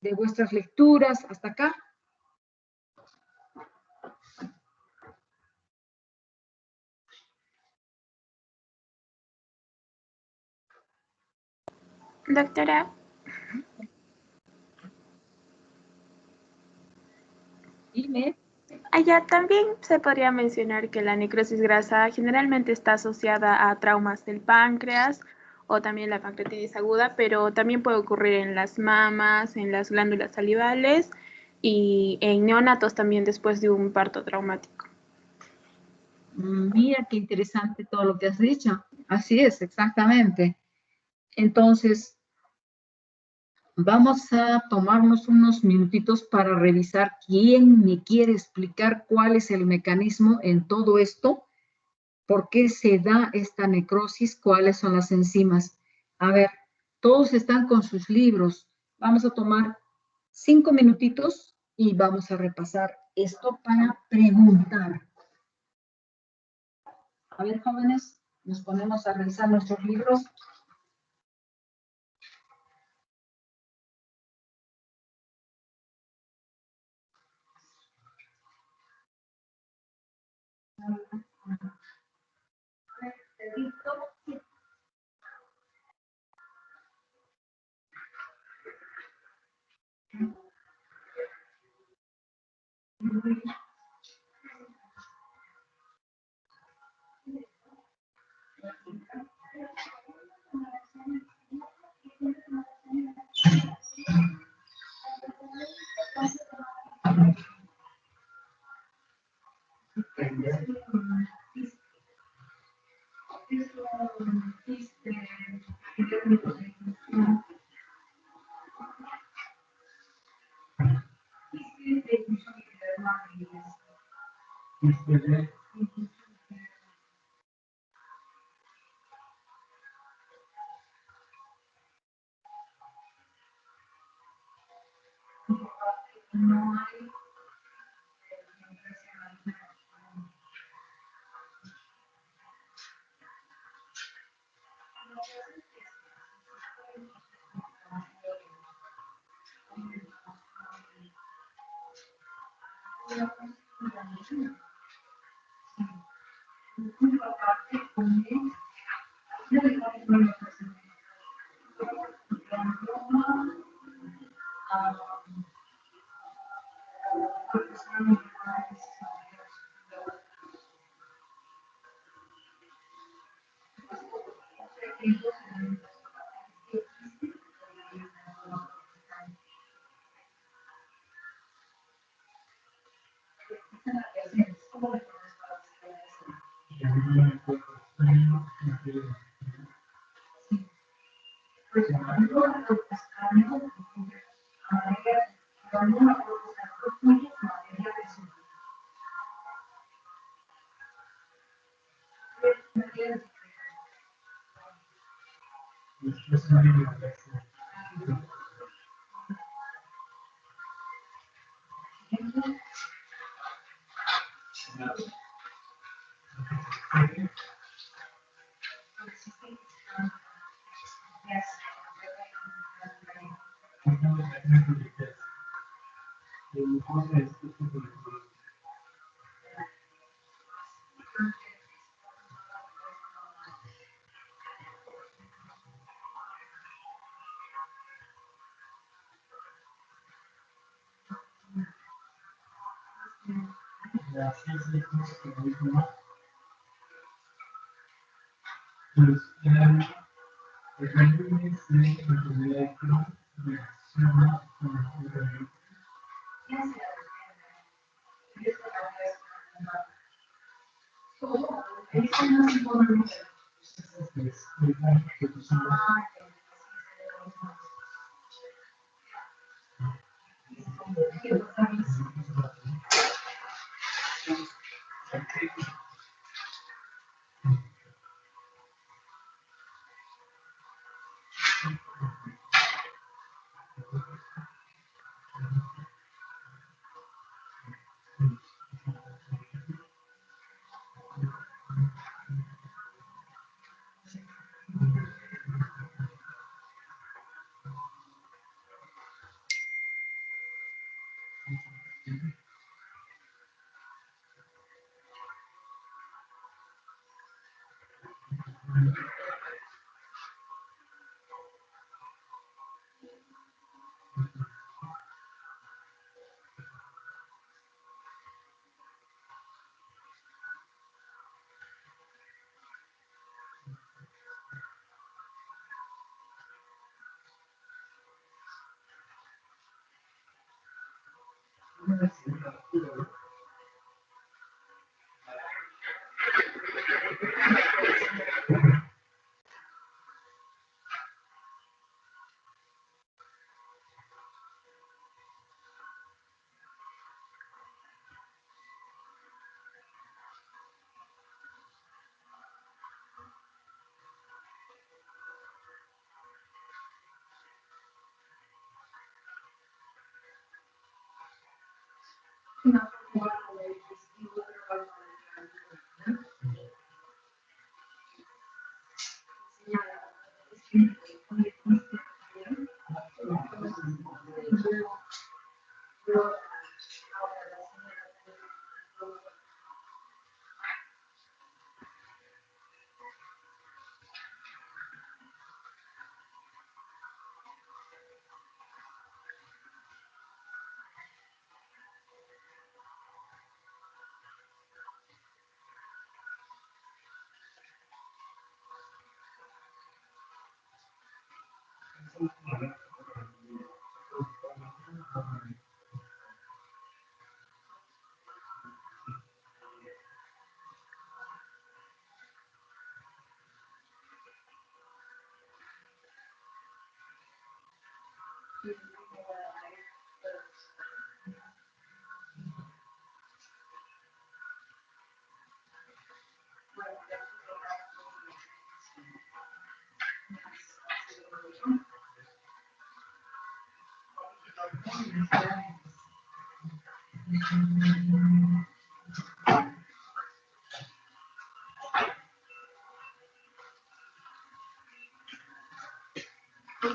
S1: de vuestras lecturas hasta acá?
S9: Doctora,
S1: Dime.
S9: allá también se podría mencionar que la necrosis grasa generalmente está asociada a traumas del páncreas o también la pancreatitis aguda, pero también puede ocurrir en las mamas, en las glándulas salivales y en neonatos también después de un parto traumático.
S1: Mira qué interesante todo lo que has dicho. Así es, exactamente. Entonces, vamos a tomarnos unos minutitos para revisar quién me quiere explicar cuál es el mecanismo en todo esto, por qué se da esta necrosis, cuáles son las enzimas. A ver, todos están con sus libros. Vamos a tomar 5 minutitos y vamos a repasar esto para preguntar. A ver, jóvenes, nos ponemos a revisar nuestros libros.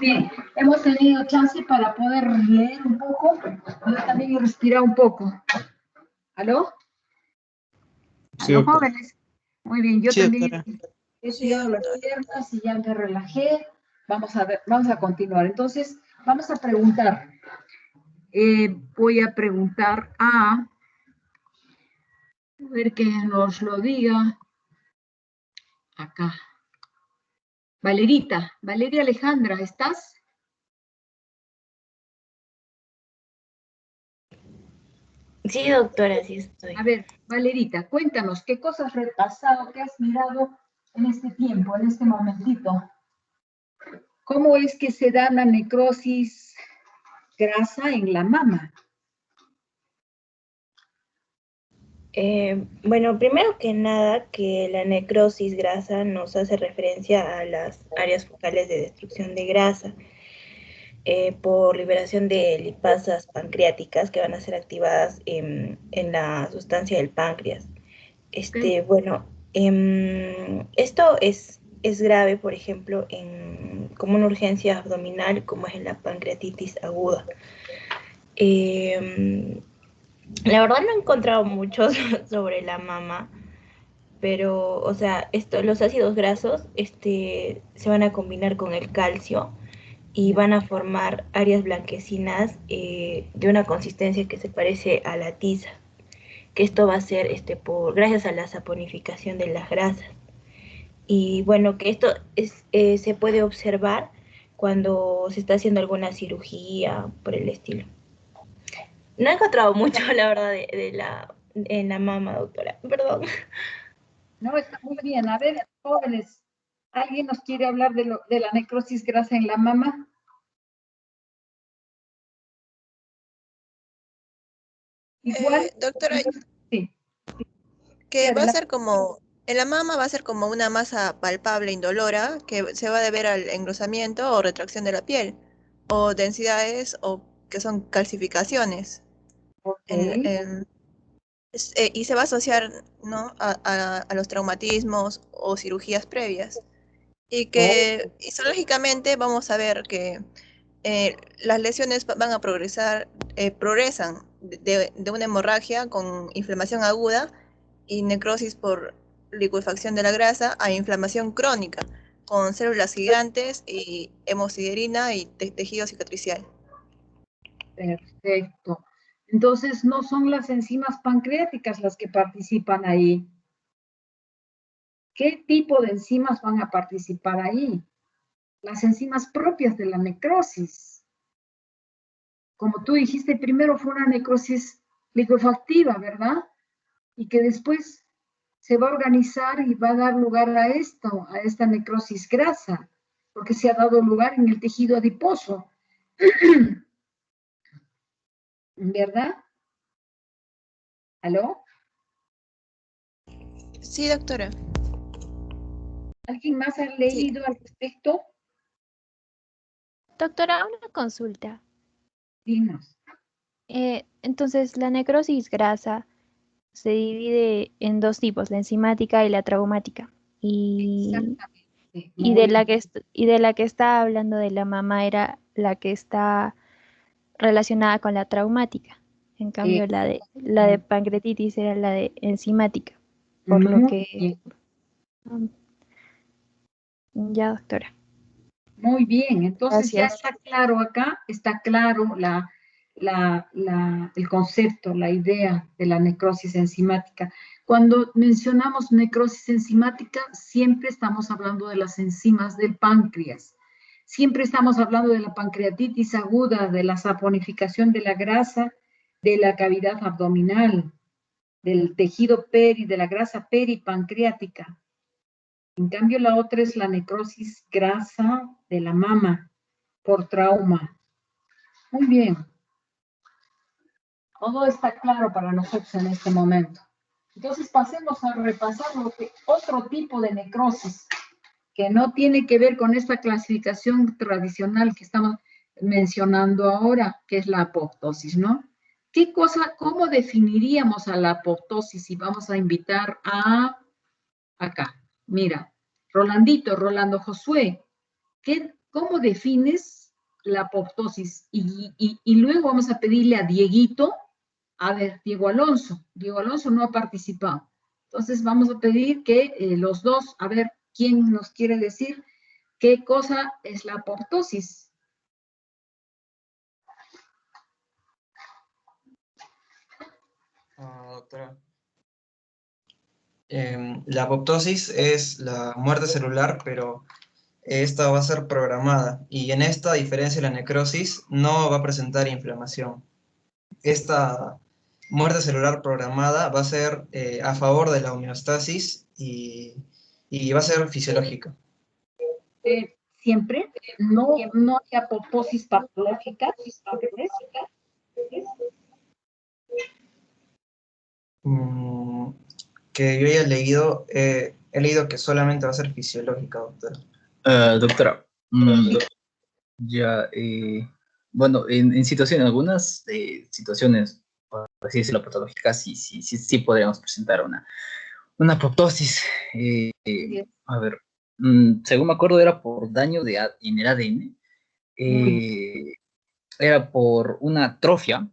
S1: Bien, hemos tenido chance para poder leer un poco, pero también respirar un poco. ¿Aló?
S11: Sí,
S1: ¿Aló,
S11: doctora.
S1: jóvenes? Muy bien, yo
S13: Sí,
S1: también
S13: doctora.
S1: he estirado las piernas y ya me relajé. Vamos a ver, vamos a continuar. Entonces, vamos a preguntar. Voy a preguntar a ver que nos lo diga acá. Valerita, Valeria Alejandra, ¿estás?
S14: Sí, doctora, sí estoy.
S1: A ver, Valerita, cuéntanos, ¿qué cosas has repasado, qué has mirado en este tiempo, en este momentito? ¿Cómo es que se da la necrosis grasa en la mama?
S14: Bueno, primero que nada, que la necrosis grasa nos hace referencia a las áreas focales de destrucción de grasa por liberación de lipasas pancreáticas que van a ser activadas en la sustancia del páncreas. Bueno, Esto es grave, por ejemplo, como una urgencia abdominal, como es la pancreatitis aguda. La verdad no he encontrado mucho sobre la mama, pero, o sea, los ácidos grasos se van a combinar con el calcio y van a formar áreas blanquecinas de una consistencia que se parece a la tiza, que esto va a ser gracias a la saponificación de las grasas. Y bueno, que esto se puede observar cuando se está haciendo alguna cirugía por el estilo. No he encontrado mucho, la verdad, en la mama, doctora. Perdón.
S1: No, está muy bien. A ver, jóvenes, ¿alguien nos quiere hablar de la necrosis grasa en la mama? Igual.
S2: Doctora,
S1: Sí.
S2: que va a ser como, en la mama va a ser como una masa palpable, indolora, que se va a deber al engrosamiento o retracción de la piel, o densidades, o que son calcificaciones. Y se va a asociar, ¿no?, a los traumatismos o cirugías previas. Y que histológicamente vamos a ver que las lesiones van a progresan de una hemorragia con inflamación aguda y necrosis por licuefacción de la grasa a inflamación crónica con células gigantes y hemosiderina y tejido cicatricial.
S1: Perfecto. Entonces, no son las enzimas pancreáticas las que participan ahí. ¿Qué tipo de enzimas van a participar ahí? Las enzimas propias de la necrosis. Como tú dijiste, primero fue una necrosis licuefactiva, ¿verdad? Y que después se va a organizar y va a dar lugar a esta necrosis grasa, porque se ha dado lugar en el tejido adiposo. ¿Verdad? ¿Aló?
S2: Sí, doctora.
S1: ¿Alguien más ha leído al respecto?
S3: Doctora, una consulta.
S1: Dinos.
S3: Entonces, la necrosis grasa se divide en dos tipos, la enzimática y la traumática. Y de la que está hablando de la mama era la que está relacionada con la traumática. En cambio, la de pancreatitis era la de enzimática. Por lo que... Ya, doctora.
S1: Muy bien, entonces ya
S3: Gracias.
S1: está claro acá, está claro el concepto, la idea de la necrosis enzimática. Cuando mencionamos necrosis enzimática, siempre estamos hablando de las enzimas del páncreas. Siempre estamos hablando de la pancreatitis aguda, de la saponificación de la grasa, de la cavidad abdominal, del tejido de la grasa peripancreática. En cambio, la otra es la necrosis grasa de la mama por trauma. Muy bien. Todo está claro para nosotros en este momento. Entonces, pasemos a repasar otro tipo de necrosis que no tiene que ver con esta clasificación tradicional que estamos mencionando ahora, que es la apoptosis, ¿no? ¿Cómo definiríamos a la apoptosis? Y vamos a invitar acá. Mira, Rolando Josué, ¿cómo defines la apoptosis? Y luego vamos a pedirle a Dieguito, a ver, Diego Alonso no ha participado. Entonces vamos a pedir que los dos, a ver, ¿quién nos quiere decir qué cosa es la apoptosis?
S13: Doctora. La apoptosis es la muerte celular, pero esta va a ser programada y en esta, a diferencia de la necrosis, no va a presentar inflamación. Esta muerte celular programada va a ser a favor de la homeostasis y va a ser fisiológica.
S1: Siempre, no hay apoptosis patológica.
S13: Que yo haya leído, he leído que solamente va a ser fisiológica, doctora.
S4: Doctora, ya, bueno, en situaciones, algunas situaciones, por así decirlo, patológicas, sí podríamos presentar Una apoptosis. A ver, según me acuerdo, era por daño en el ADN. Era por una atrofia.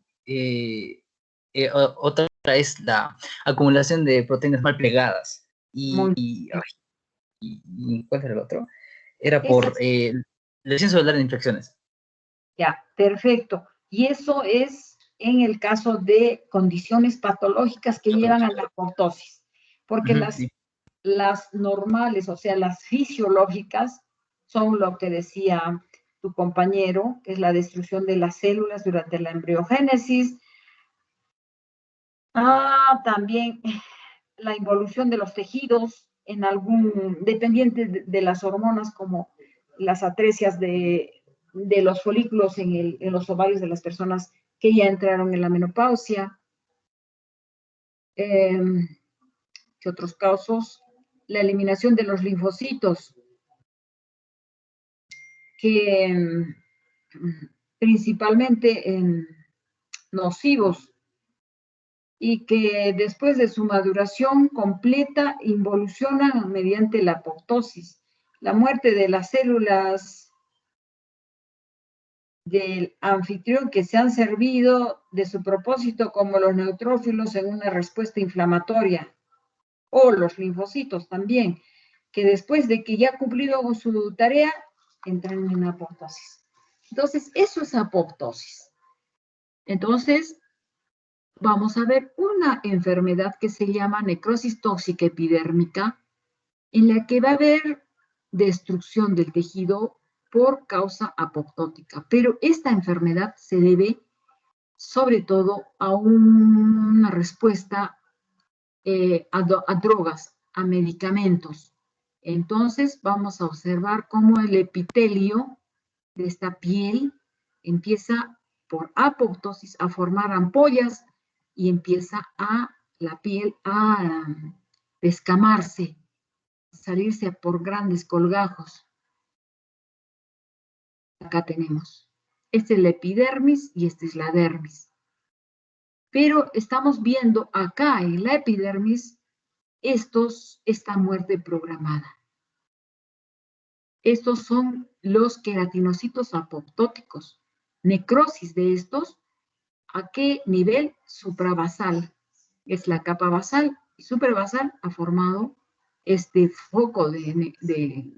S4: Otra es la acumulación de proteínas mal plegadas. ¿Y cuál era el otro? Era por lesión celular de infecciones.
S1: Ya, perfecto. Y eso es en el caso de condiciones patológicas que llevan a la apoptosis. Porque las normales, o sea, las fisiológicas, son lo que decía tu compañero, que es la destrucción de las células durante la embriogénesis. También la involución de los tejidos en dependiente de las hormonas, como las atresias de los folículos en los ovarios de las personas que ya entraron en la menopausia. ¿Qué otros casos? La eliminación de los linfocitos, que principalmente nocivos, y que después de su maduración completa involucionan mediante la apoptosis. La muerte de las células del anfitrión que se han servido de su propósito, como los neutrófilos, en una respuesta inflamatoria, o los linfocitos también, que después de que ya ha cumplido con su tarea, entran en apoptosis. Entonces, eso es apoptosis. Entonces, vamos a ver una enfermedad que se llama necrosis tóxica epidérmica, en la que va a haber destrucción del tejido por causa apoptótica. Pero esta enfermedad se debe sobre todo a una respuesta a drogas, a medicamentos. Entonces vamos a observar cómo el epitelio de esta piel empieza por apoptosis a formar ampollas y empieza la piel a descamarse, salirse por grandes colgajos. Acá tenemos. Esta es la epidermis y esta es la dermis. Pero estamos viendo acá en la epidermis esta muerte programada. Estos son los queratinocitos apoptóticos. Necrosis de estos, ¿a qué nivel? Suprabasal. Es la capa basal y suprabasal ha formado este foco de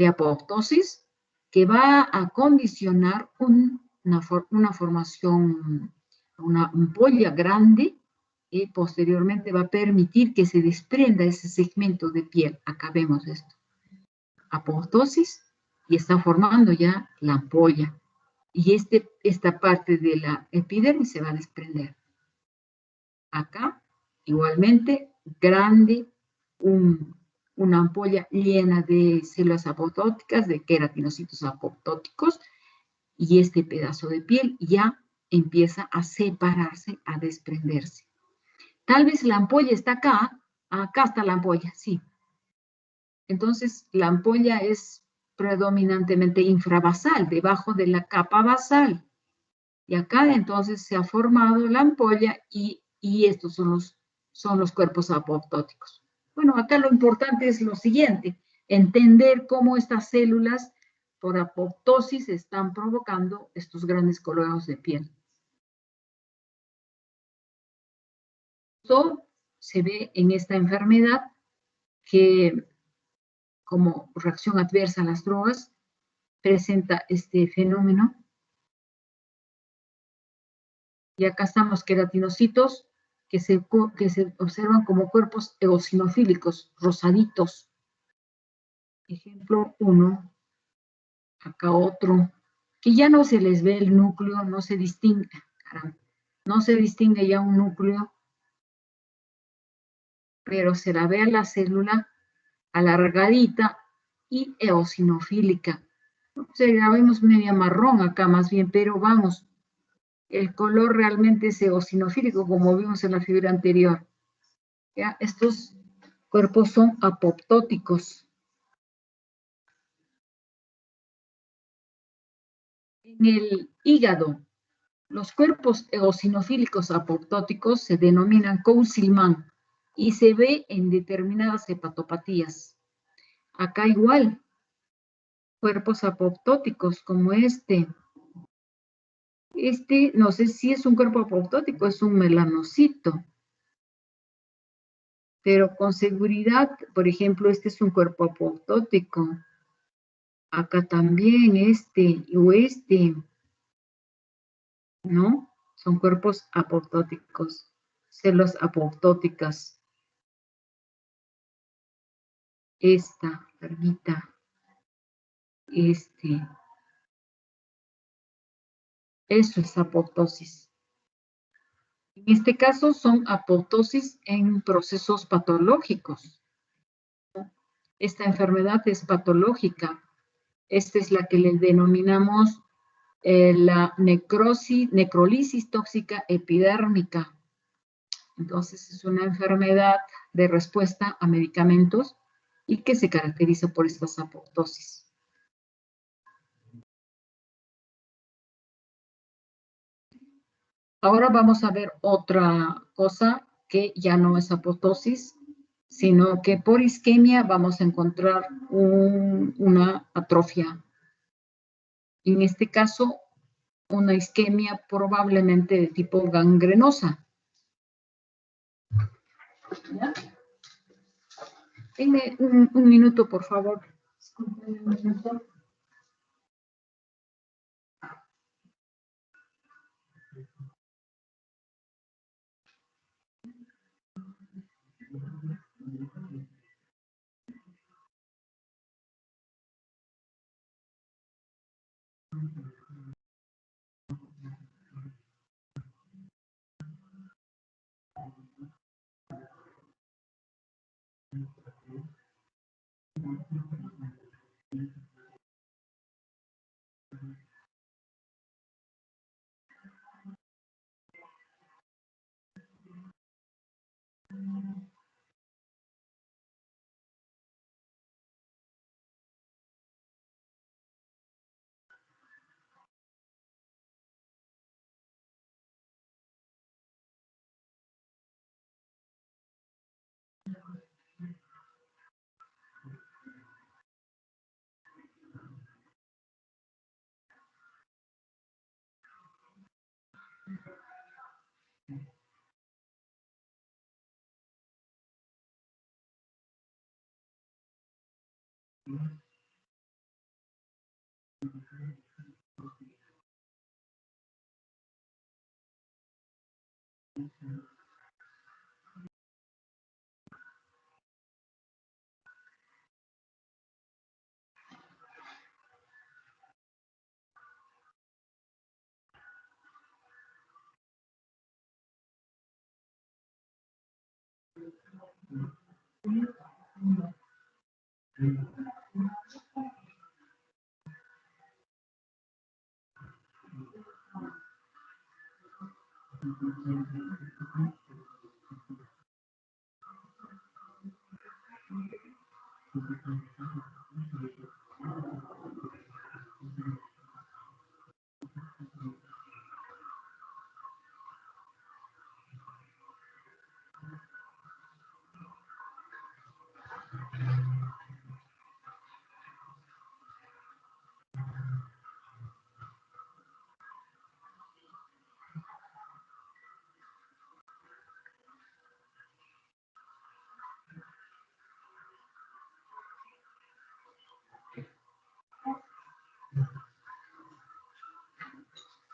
S1: apoptosis que va a condicionar una formación, una ampolla grande, y posteriormente va a permitir que se desprenda ese segmento de piel. Acá vemos esto. Apoptosis, y está formando ya la ampolla. Y esta parte de la epidermis se va a desprender. Acá, igualmente, grande, una ampolla llena de células apoptóticas, de queratinocitos apoptóticos, y este pedazo de piel ya empieza a separarse, a desprenderse. Tal vez la ampolla está acá está la ampolla, sí. Entonces, la ampolla es predominantemente infrabasal, debajo de la capa basal. Y acá entonces se ha formado la ampolla y estos son los cuerpos apoptóticos. Bueno, acá lo importante es lo siguiente, entender cómo estas células por apoptosis están provocando estos grandes colgados de piel. Esto se ve en esta enfermedad que, como reacción adversa a las drogas, presenta este fenómeno. Y acá están los queratinocitos que se observan como cuerpos eosinofílicos, rosaditos. Ejemplo 1, acá otro, que ya no se les ve el núcleo, no se distingue, no se distingue ya un núcleo, pero se la ve a la célula alargadita y eosinofílica. O sea, la vemos media marrón acá más bien, pero vamos, el color realmente es eosinofílico, como vimos en la figura anterior. ¿Ya? Estos cuerpos son apoptóticos. En el hígado, los cuerpos eosinofílicos apoptóticos se denominan Cousilman y se ve en determinadas hepatopatías. Acá igual, cuerpos apoptóticos como este. Este, no sé si es un cuerpo apoptótico, es un melanocito. Pero con seguridad, por ejemplo, este es un cuerpo apoptótico. Acá también este o este, ¿no? Son cuerpos apoptóticos, células apoptóticas. Esta, larguita, eso es apoptosis. En este caso son apoptosis en procesos patológicos. Esta enfermedad es patológica. Esta es la que le denominamos la necrólisis tóxica epidérmica. Entonces es una enfermedad de respuesta a medicamentos y que se caracteriza por estas apoptosis. Ahora vamos a ver otra cosa que ya no es apoptosis, sino que por isquemia vamos a encontrar una atrofia. En este caso, una isquemia probablemente de tipo gangrenosa. ¿Ya? Dime un minuto, por favor. Un minuto.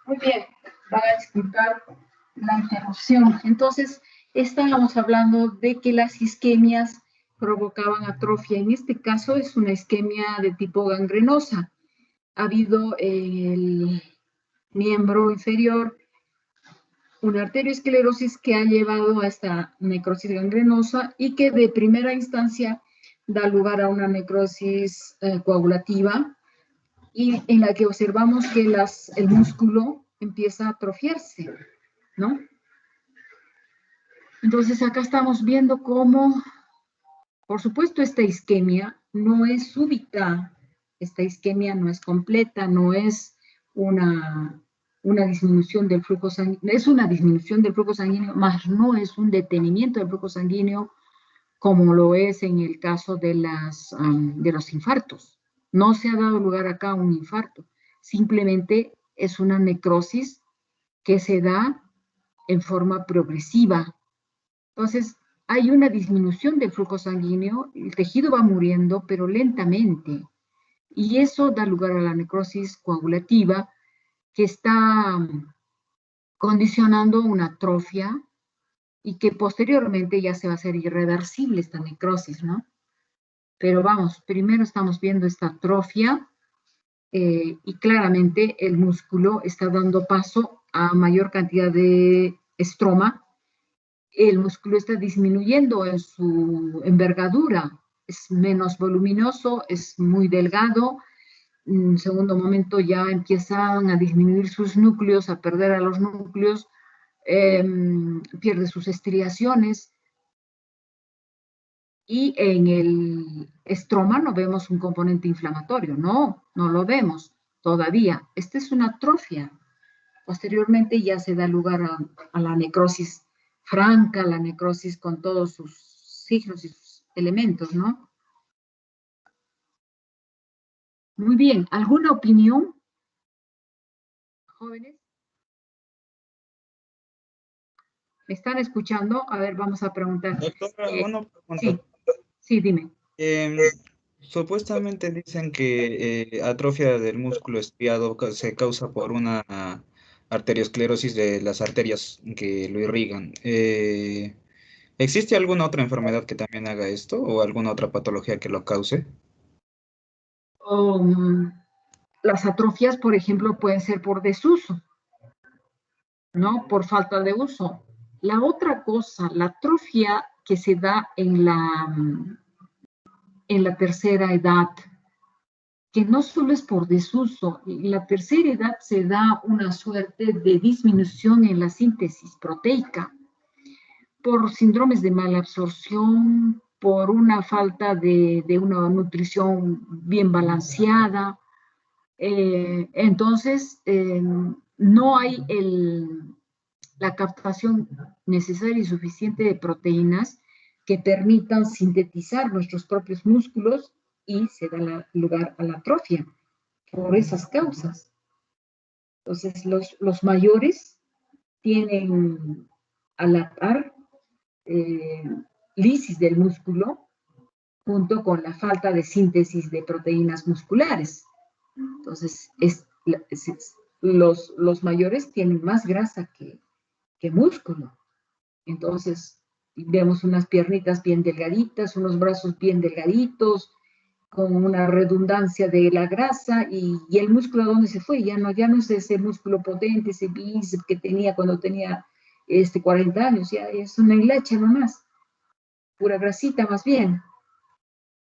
S1: Muy bien, van a disculpar la interrupción. Entonces, estábamos hablando de que las isquemias provocaban atrofia. En este caso es una isquemia de tipo gangrenosa. Ha habido el miembro inferior una arteriosclerosis que ha llevado a esta necrosis gangrenosa y que de primera instancia da lugar a una necrosis coagulativa y en la que observamos que el músculo empieza a atrofiarse, ¿no? Entonces acá estamos viendo cómo, por supuesto, esta isquemia no es súbita, esta isquemia no es completa, no es una una disminución del flujo sanguíneo, es una disminución del flujo sanguíneo, más no es un detenimiento del flujo sanguíneo como lo es en el caso de los infartos. No se ha dado lugar acá a un infarto, simplemente es una necrosis que se da en forma progresiva. Entonces, hay una disminución del flujo sanguíneo, el tejido va muriendo, pero lentamente, y eso da lugar a la necrosis coagulativa, que está condicionando una atrofia y que posteriormente ya se va a hacer irreversible esta necrosis, ¿no? Pero vamos, primero estamos viendo esta atrofia y claramente el músculo está dando paso a mayor cantidad de estroma. El músculo está disminuyendo en su envergadura, es menos voluminoso, es muy delgado. En segundo momento ya empiezan a disminuir sus núcleos, a perder a los núcleos, pierde sus estriaciones. Y en el estroma no vemos un componente inflamatorio, no lo vemos todavía. Esta es una atrofia. Posteriormente ya se da lugar a la necrosis franca, la necrosis con todos sus signos y sus elementos, ¿no? Muy bien, ¿alguna opinión, jóvenes? ¿Me están escuchando? A ver, vamos a preguntar.
S15: Doctora, una pregunta.
S1: Sí, sí, dime.
S15: Supuestamente dicen que atrofia del músculo estriado se causa por una arteriosclerosis de las arterias que lo irrigan. ¿Existe alguna otra enfermedad que también haga esto o alguna otra patología que lo cause?
S1: Las atrofias, por ejemplo, pueden ser por desuso, ¿no? Por falta de uso. La otra cosa, la atrofia que se da en la tercera edad, que no solo es por desuso, en la tercera edad se da una suerte de disminución en la síntesis proteica por síndromes de mala absorción, por una falta de una nutrición bien balanceada. Entonces, no hay la captación necesaria y suficiente de proteínas que permitan sintetizar nuestros propios músculos y se da lugar a la atrofia por esas causas. Entonces, los mayores tienen a la par lisis del músculo junto con la falta de síntesis de proteínas musculares. Entonces, los mayores tienen más grasa que músculo. Entonces, vemos unas piernitas bien delgaditas, unos brazos bien delgaditos, con una redundancia de la grasa, y el músculo ¿a dónde se fue? Ya no es ese músculo potente, ese bíceps que tenía cuando tenía 40 años, ya es una hilacha nomás, pura grasita más bien.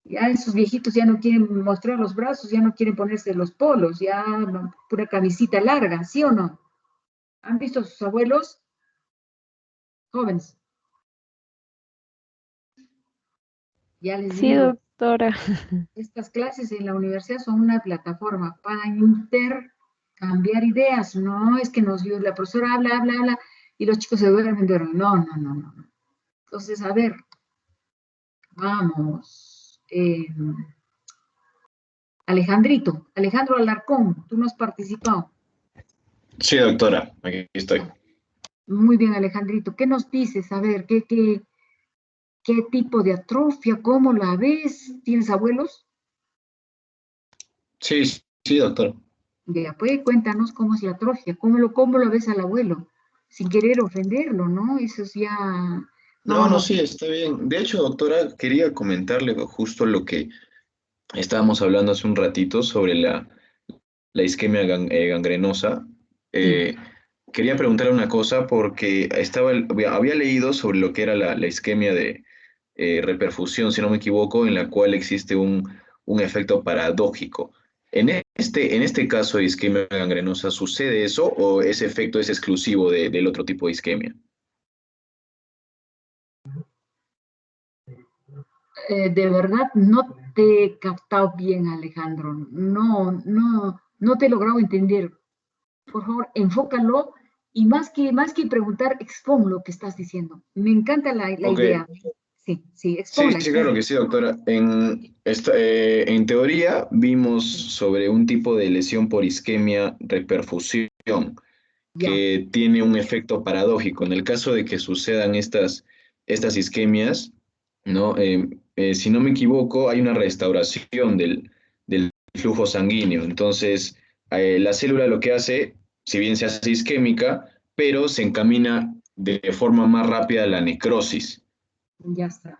S1: Ya esos viejitos ya no quieren mostrar los brazos, ya no quieren ponerse los polos, ya pura camisita larga, ¿sí o no? ¿Han visto a sus abuelos? Jóvenes. Ya les
S10: Sí,
S1: digo,
S10: doctora.
S1: estas clases en la universidad son una plataforma para intercambiar ideas. No es que la profesora habla, y los chicos se duermen. No. Entonces, a ver, vamos. Alejandro Alarcón, tú no has participado.
S16: Sí, doctora, aquí estoy.
S1: Muy bien, Alejandrito. ¿Qué nos dices? A ver, ¿qué tipo de atrofia? ¿Cómo la ves? ¿Tienes abuelos?
S16: Sí, doctora.
S1: Ya, pues cuéntanos cómo es la atrofia, cómo lo ves al abuelo, sin querer ofenderlo, ¿no? Eso es ya...
S16: No, sí, está bien. De hecho, doctora, quería comentarle justo lo que estábamos hablando hace un ratito sobre la isquemia gangrenosa. Quería preguntarle una cosa porque había leído sobre lo que era la isquemia de reperfusión, si no me equivoco, en la cual existe un efecto paradójico. En este caso de isquemia gangrenosa, ¿sucede eso o ese efecto es exclusivo del otro tipo de isquemia?
S1: De verdad, no te he captado bien, Alejandro. No te he logrado entender. por favor, enfócalo y más que preguntar, expon lo que estás diciendo. Me encanta la
S16: Ok.
S1: idea. Sí, exponla.
S16: Sí, claro que sí, doctora. En teoría vimos sobre un tipo de lesión por isquemia reperfusión que tiene un efecto paradójico. En el caso de que sucedan estas isquemias, ¿no? Si no me equivoco, hay una restauración del flujo sanguíneo. Entonces, la célula lo que hace, si bien se hace isquémica, pero se encamina de forma más rápida a la necrosis.
S1: Ya está.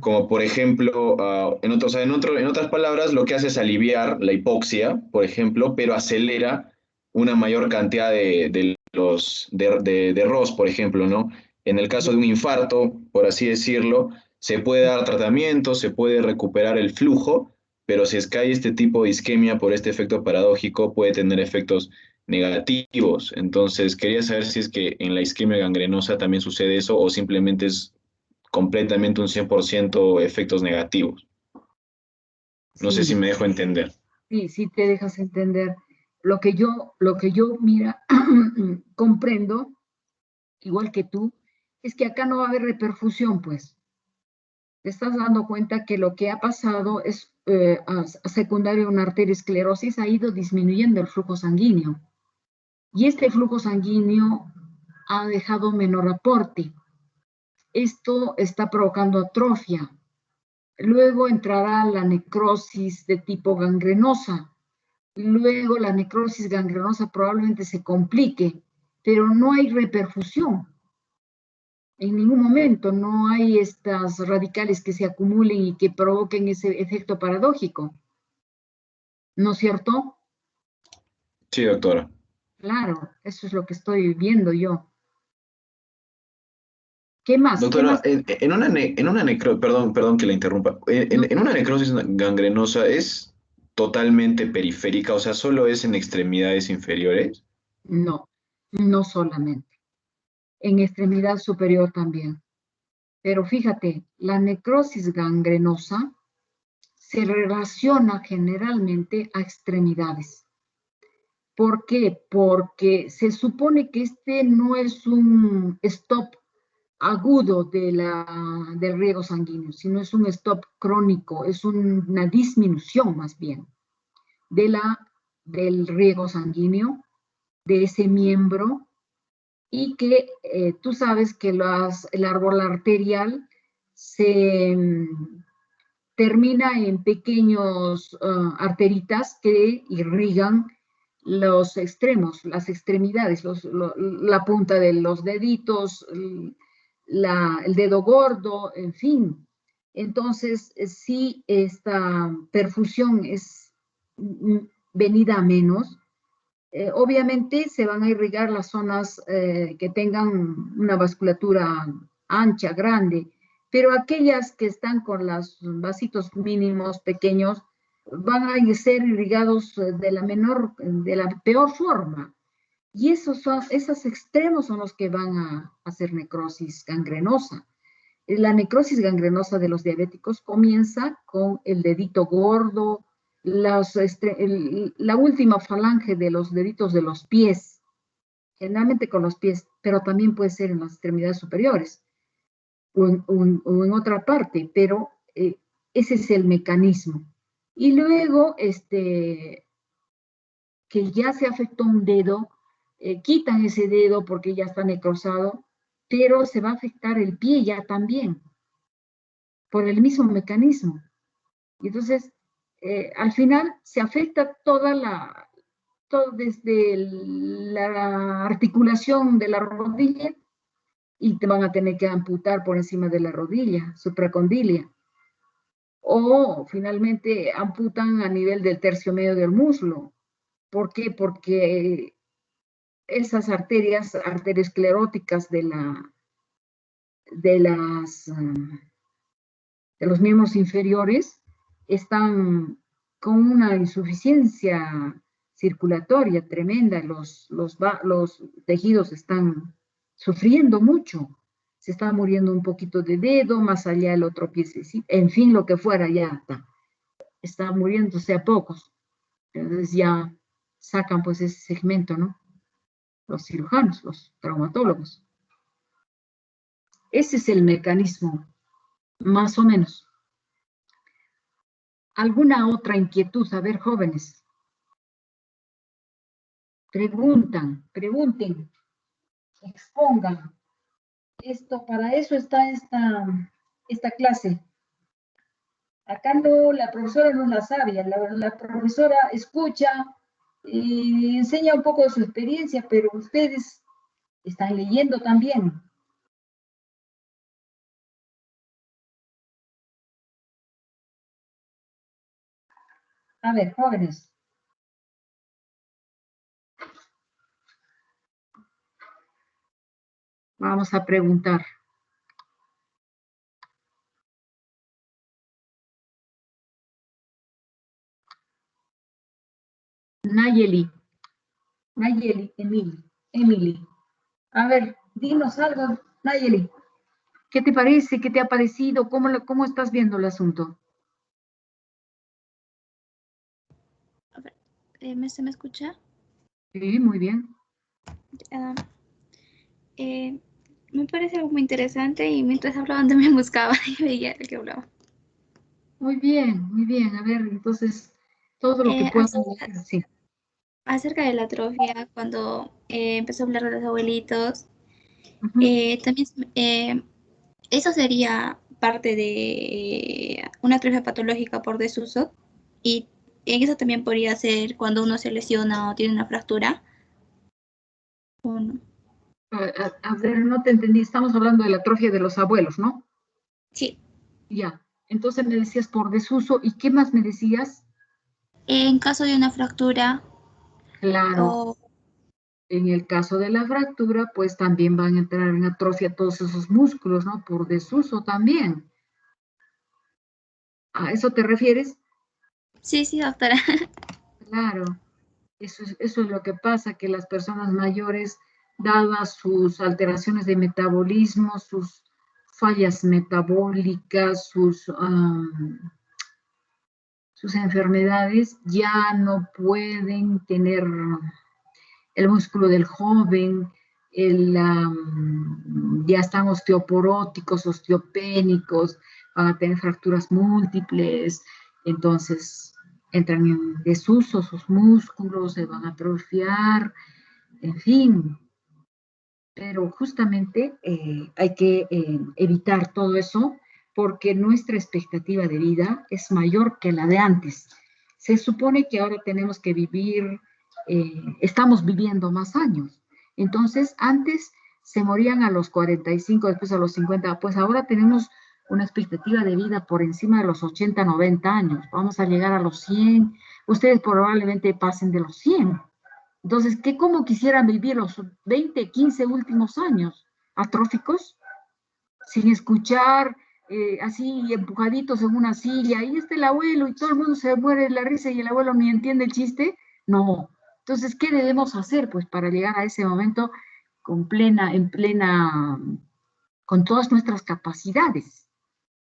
S16: Como por ejemplo, en otras palabras, lo que hace es aliviar la hipoxia, por ejemplo, pero acelera una mayor cantidad de ROS, por ejemplo, ¿no? En el caso de un infarto, por así decirlo, se puede dar tratamiento, se puede recuperar el flujo, pero si es que hay este tipo de isquemia por este efecto paradójico, puede tener efectos negativos. Entonces, quería saber si es que en la isquemia gangrenosa también sucede eso o simplemente es completamente un 100% efectos negativos. No sé si me dejo entender.
S1: Sí, te dejas entender. Lo que yo, mira, comprendo, igual que tú, es que acá no va a haber reperfusión, pues. Te estás dando cuenta que lo que ha pasado es, a secundario a una arteriosclerosis, ha ido disminuyendo el flujo sanguíneo. Y este flujo sanguíneo ha dejado menor aporte. Esto está provocando atrofia. Luego entrará la necrosis de tipo gangrenosa. Luego la necrosis gangrenosa probablemente se complique, pero no hay reperfusión. En ningún momento no hay estas radicales que se acumulen y que provoquen ese efecto paradójico. ¿No es cierto?
S16: Sí, doctora.
S1: Claro, eso es lo que estoy viendo yo. ¿Qué más?
S16: Doctora, en una necrosis, perdón que la interrumpa, en una necrosis gangrenosa es totalmente periférica, o sea, solo es en extremidades inferiores.
S1: No, no solamente. En extremidad superior también. Pero fíjate, la necrosis gangrenosa se relaciona generalmente a extremidades. ¿Por qué? Porque se supone que este no es un stop agudo del riego sanguíneo, sino es un stop crónico, es una disminución más bien del riego sanguíneo de ese miembro y que tú sabes que el árbol arterial se termina en pequeños arteritas que irrigan los extremos, las extremidades, la punta de los deditos, el dedo gordo, en fin. Entonces, sí, esta perfusión es venida a menos. Obviamente se van a irrigar las zonas que tengan una vasculatura ancha, grande, pero aquellas que están con los vasitos mínimos, pequeños, van a ser irrigados de la peor forma. Y esos extremos son los que van a hacer necrosis gangrenosa. La necrosis gangrenosa de los diabéticos comienza con el dedito gordo, la última falange de los deditos de los pies, generalmente con los pies, pero también puede ser en las extremidades superiores o en otra parte, pero ese es el mecanismo. Y luego, que ya se afectó un dedo, quitan ese dedo porque ya está necrosado, pero se va a afectar el pie ya también, por el mismo mecanismo. Y entonces, al final se afecta todo desde la articulación de la rodilla y te van a tener que amputar por encima de la rodilla, supracondilia. O finalmente amputan a nivel del tercio medio del muslo. ¿Por qué? Porque esas arterioscleróticas de los miembros inferiores están con una insuficiencia circulatoria tremenda, los tejidos están sufriendo mucho, se está muriendo un poquito de dedo, más allá el otro pie, en fin, lo que fuera ya está muriéndose a pocos, entonces ya sacan pues ese segmento, ¿no? los cirujanos, los traumatólogos. Ese es el mecanismo, más o menos. ¿Alguna otra inquietud? A ver, jóvenes. Pregunten, expongan. Para eso está esta clase. Acá no, la profesora no es la sabia, la profesora escucha y enseña un poco de su experiencia, pero ustedes están leyendo también. A ver, jóvenes. Vamos a preguntar. Nayeli, Emily. A ver, dinos algo, Nayeli. ¿Qué te parece? ¿Qué te ha parecido? ¿Cómo estás viendo el asunto?
S17: A ver, ¿se me escucha?
S1: Sí, muy bien.
S17: Me parece algo muy interesante y mientras hablaban también buscaba y veía el que hablaba.
S1: Muy bien. A ver, entonces, todo lo que puedas decir, sí.
S17: Acerca de la atrofia, cuando empezó a hablar de los abuelitos, también eso sería parte de una atrofia patológica por desuso, y en eso también podría ser cuando uno se lesiona o tiene una fractura. ¿O no?
S1: A ver, no te entendí, estamos hablando de la atrofia de los abuelos, ¿no?
S17: Sí.
S1: Ya, entonces me decías por desuso, ¿y qué más me decías?
S17: En caso de una fractura.
S1: Claro, en el caso de la fractura, pues también van a entrar en atrofia todos esos músculos, ¿no? Por desuso también. ¿A eso te refieres?
S17: Sí, doctora.
S1: Claro, eso es lo que pasa, que las personas mayores, dadas sus alteraciones de metabolismo, sus fallas metabólicas, sus enfermedades, ya no pueden tener el músculo del joven, ya están osteoporóticos, osteopénicos, van a tener fracturas múltiples, entonces entran en desuso sus músculos, se van a atrofiar, en fin. Pero justamente hay que evitar todo eso porque nuestra expectativa de vida es mayor que la de antes. Se supone que ahora tenemos que vivir, estamos viviendo más años. Entonces, antes se morían a los 45, después a los 50, pues ahora tenemos una expectativa de vida por encima de los 80, 90 años. Vamos a llegar a los 100. Ustedes probablemente pasen de los 100. Entonces, ¿cómo quisieran vivir los 20, 15 últimos años? ¿Atróficos? Sin escuchar, así empujaditos en una silla, y el abuelo, y todo el mundo se muere de la risa y el abuelo ni entiende el chiste. No. Entonces, ¿qué debemos hacer? Pues para llegar a ese momento con todas nuestras capacidades.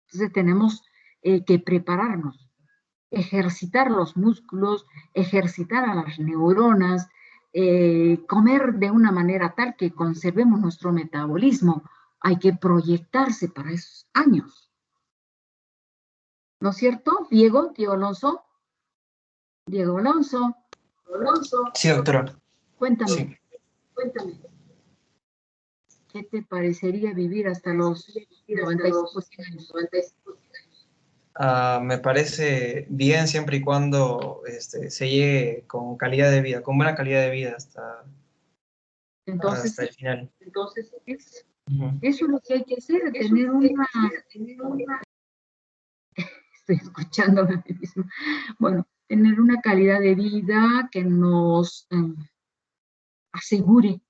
S1: Entonces, tenemos que prepararnos, ejercitar los músculos, ejercitar a las neuronas, comer de una manera tal que conservemos nuestro metabolismo. Hay que proyectarse para esos años. ¿No es cierto, Diego Alonso? Diego Alonso.
S13: Sí, doctora.
S1: Cuéntame.
S13: Sí.
S1: ¿Qué te parecería vivir hasta los 95 años?
S13: Me parece bien siempre y cuando se llegue con calidad de vida, con buena calidad de vida hasta el final.
S1: Entonces, eso es lo que hay que hacer, tener una... Estoy escuchándome a mí misma. Bueno, tener una calidad de vida que nos asegure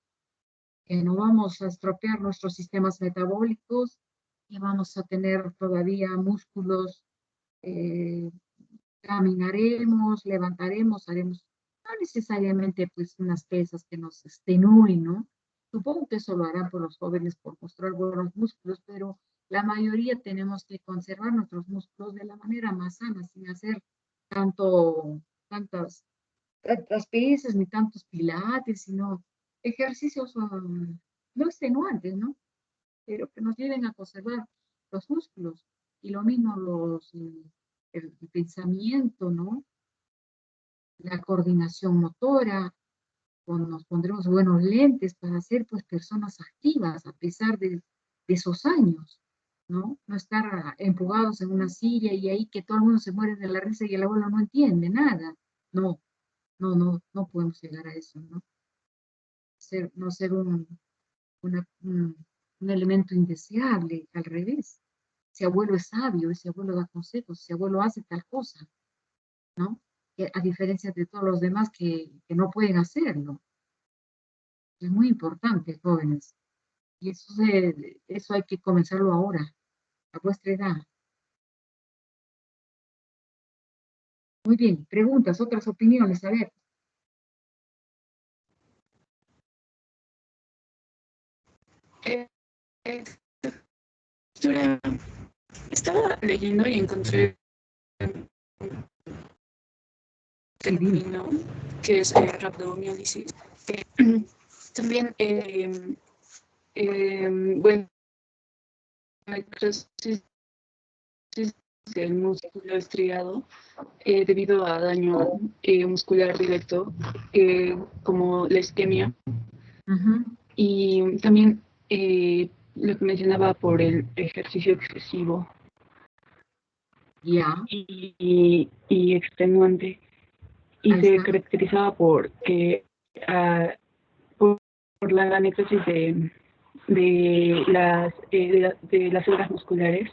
S1: que no vamos a estropear nuestros sistemas metabólicos, que vamos a tener todavía músculos, caminaremos, levantaremos, haremos, no necesariamente pues unas pesas que nos extenúen, ¿no? Supongo que eso lo harán por los jóvenes por mostrar buenos músculos, pero la mayoría tenemos que conservar nuestros músculos de la manera más sana, sin hacer tantas pesas ni tantos pilates, sino ejercicios no extenuantes, ¿no? Pero que nos lleven a conservar los músculos. Y lo mismo el pensamiento, ¿no? La coordinación motora, nos pondremos buenos lentes para ser pues personas activas a pesar de esos años, ¿no? No estar empujados en una silla y ahí que todo el mundo se muere de la risa y el abuelo no entiende nada. No podemos llegar a eso, ¿no? No ser un elemento indeseable, al revés. Ese abuelo es sabio, ese abuelo da consejos, ese abuelo hace tal cosa, ¿no? A diferencia de todos los demás que no pueden hacerlo. Es muy importante, jóvenes. Y eso hay que comenzarlo ahora, a vuestra edad. Muy bien, preguntas, otras opiniones, a ver.
S12: Estaba leyendo y encontré término que es rhabdomiólisis. También, bueno, necrosis del músculo estriado debido a daño muscular directo, como la isquemia. Y también lo que mencionaba por el ejercicio excesivo y extenuante. Y se caracterizaba por la necrosis de las células musculares.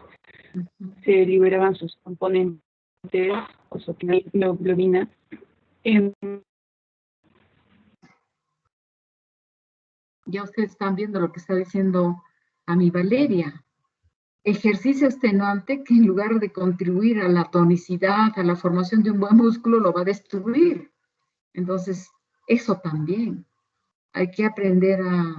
S12: Se liberaban sus componentes, globina.
S1: Ya ustedes están viendo lo que está diciendo a mi Valeria. Ejercicio extenuante que en lugar de contribuir a la tonicidad, a la formación de un buen músculo, lo va a destruir. Entonces, eso también. Hay que aprender a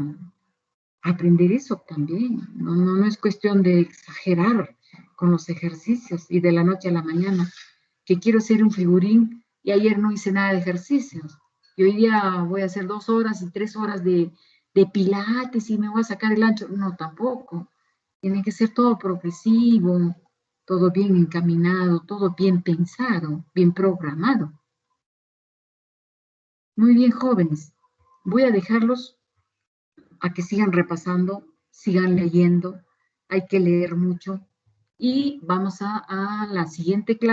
S1: aprender eso también. No es cuestión de exagerar con los ejercicios y de la noche a la mañana, que quiero ser un figurín y ayer no hice nada de ejercicios. Y hoy día voy a hacer 2 horas y 3 horas de pilates y me voy a sacar el ancho. No, tampoco. Tiene que ser todo progresivo, todo bien encaminado, todo bien pensado, bien programado. Muy bien, jóvenes. Voy a dejarlos a que sigan repasando, sigan leyendo. Hay que leer mucho. Y vamos a la siguiente clase.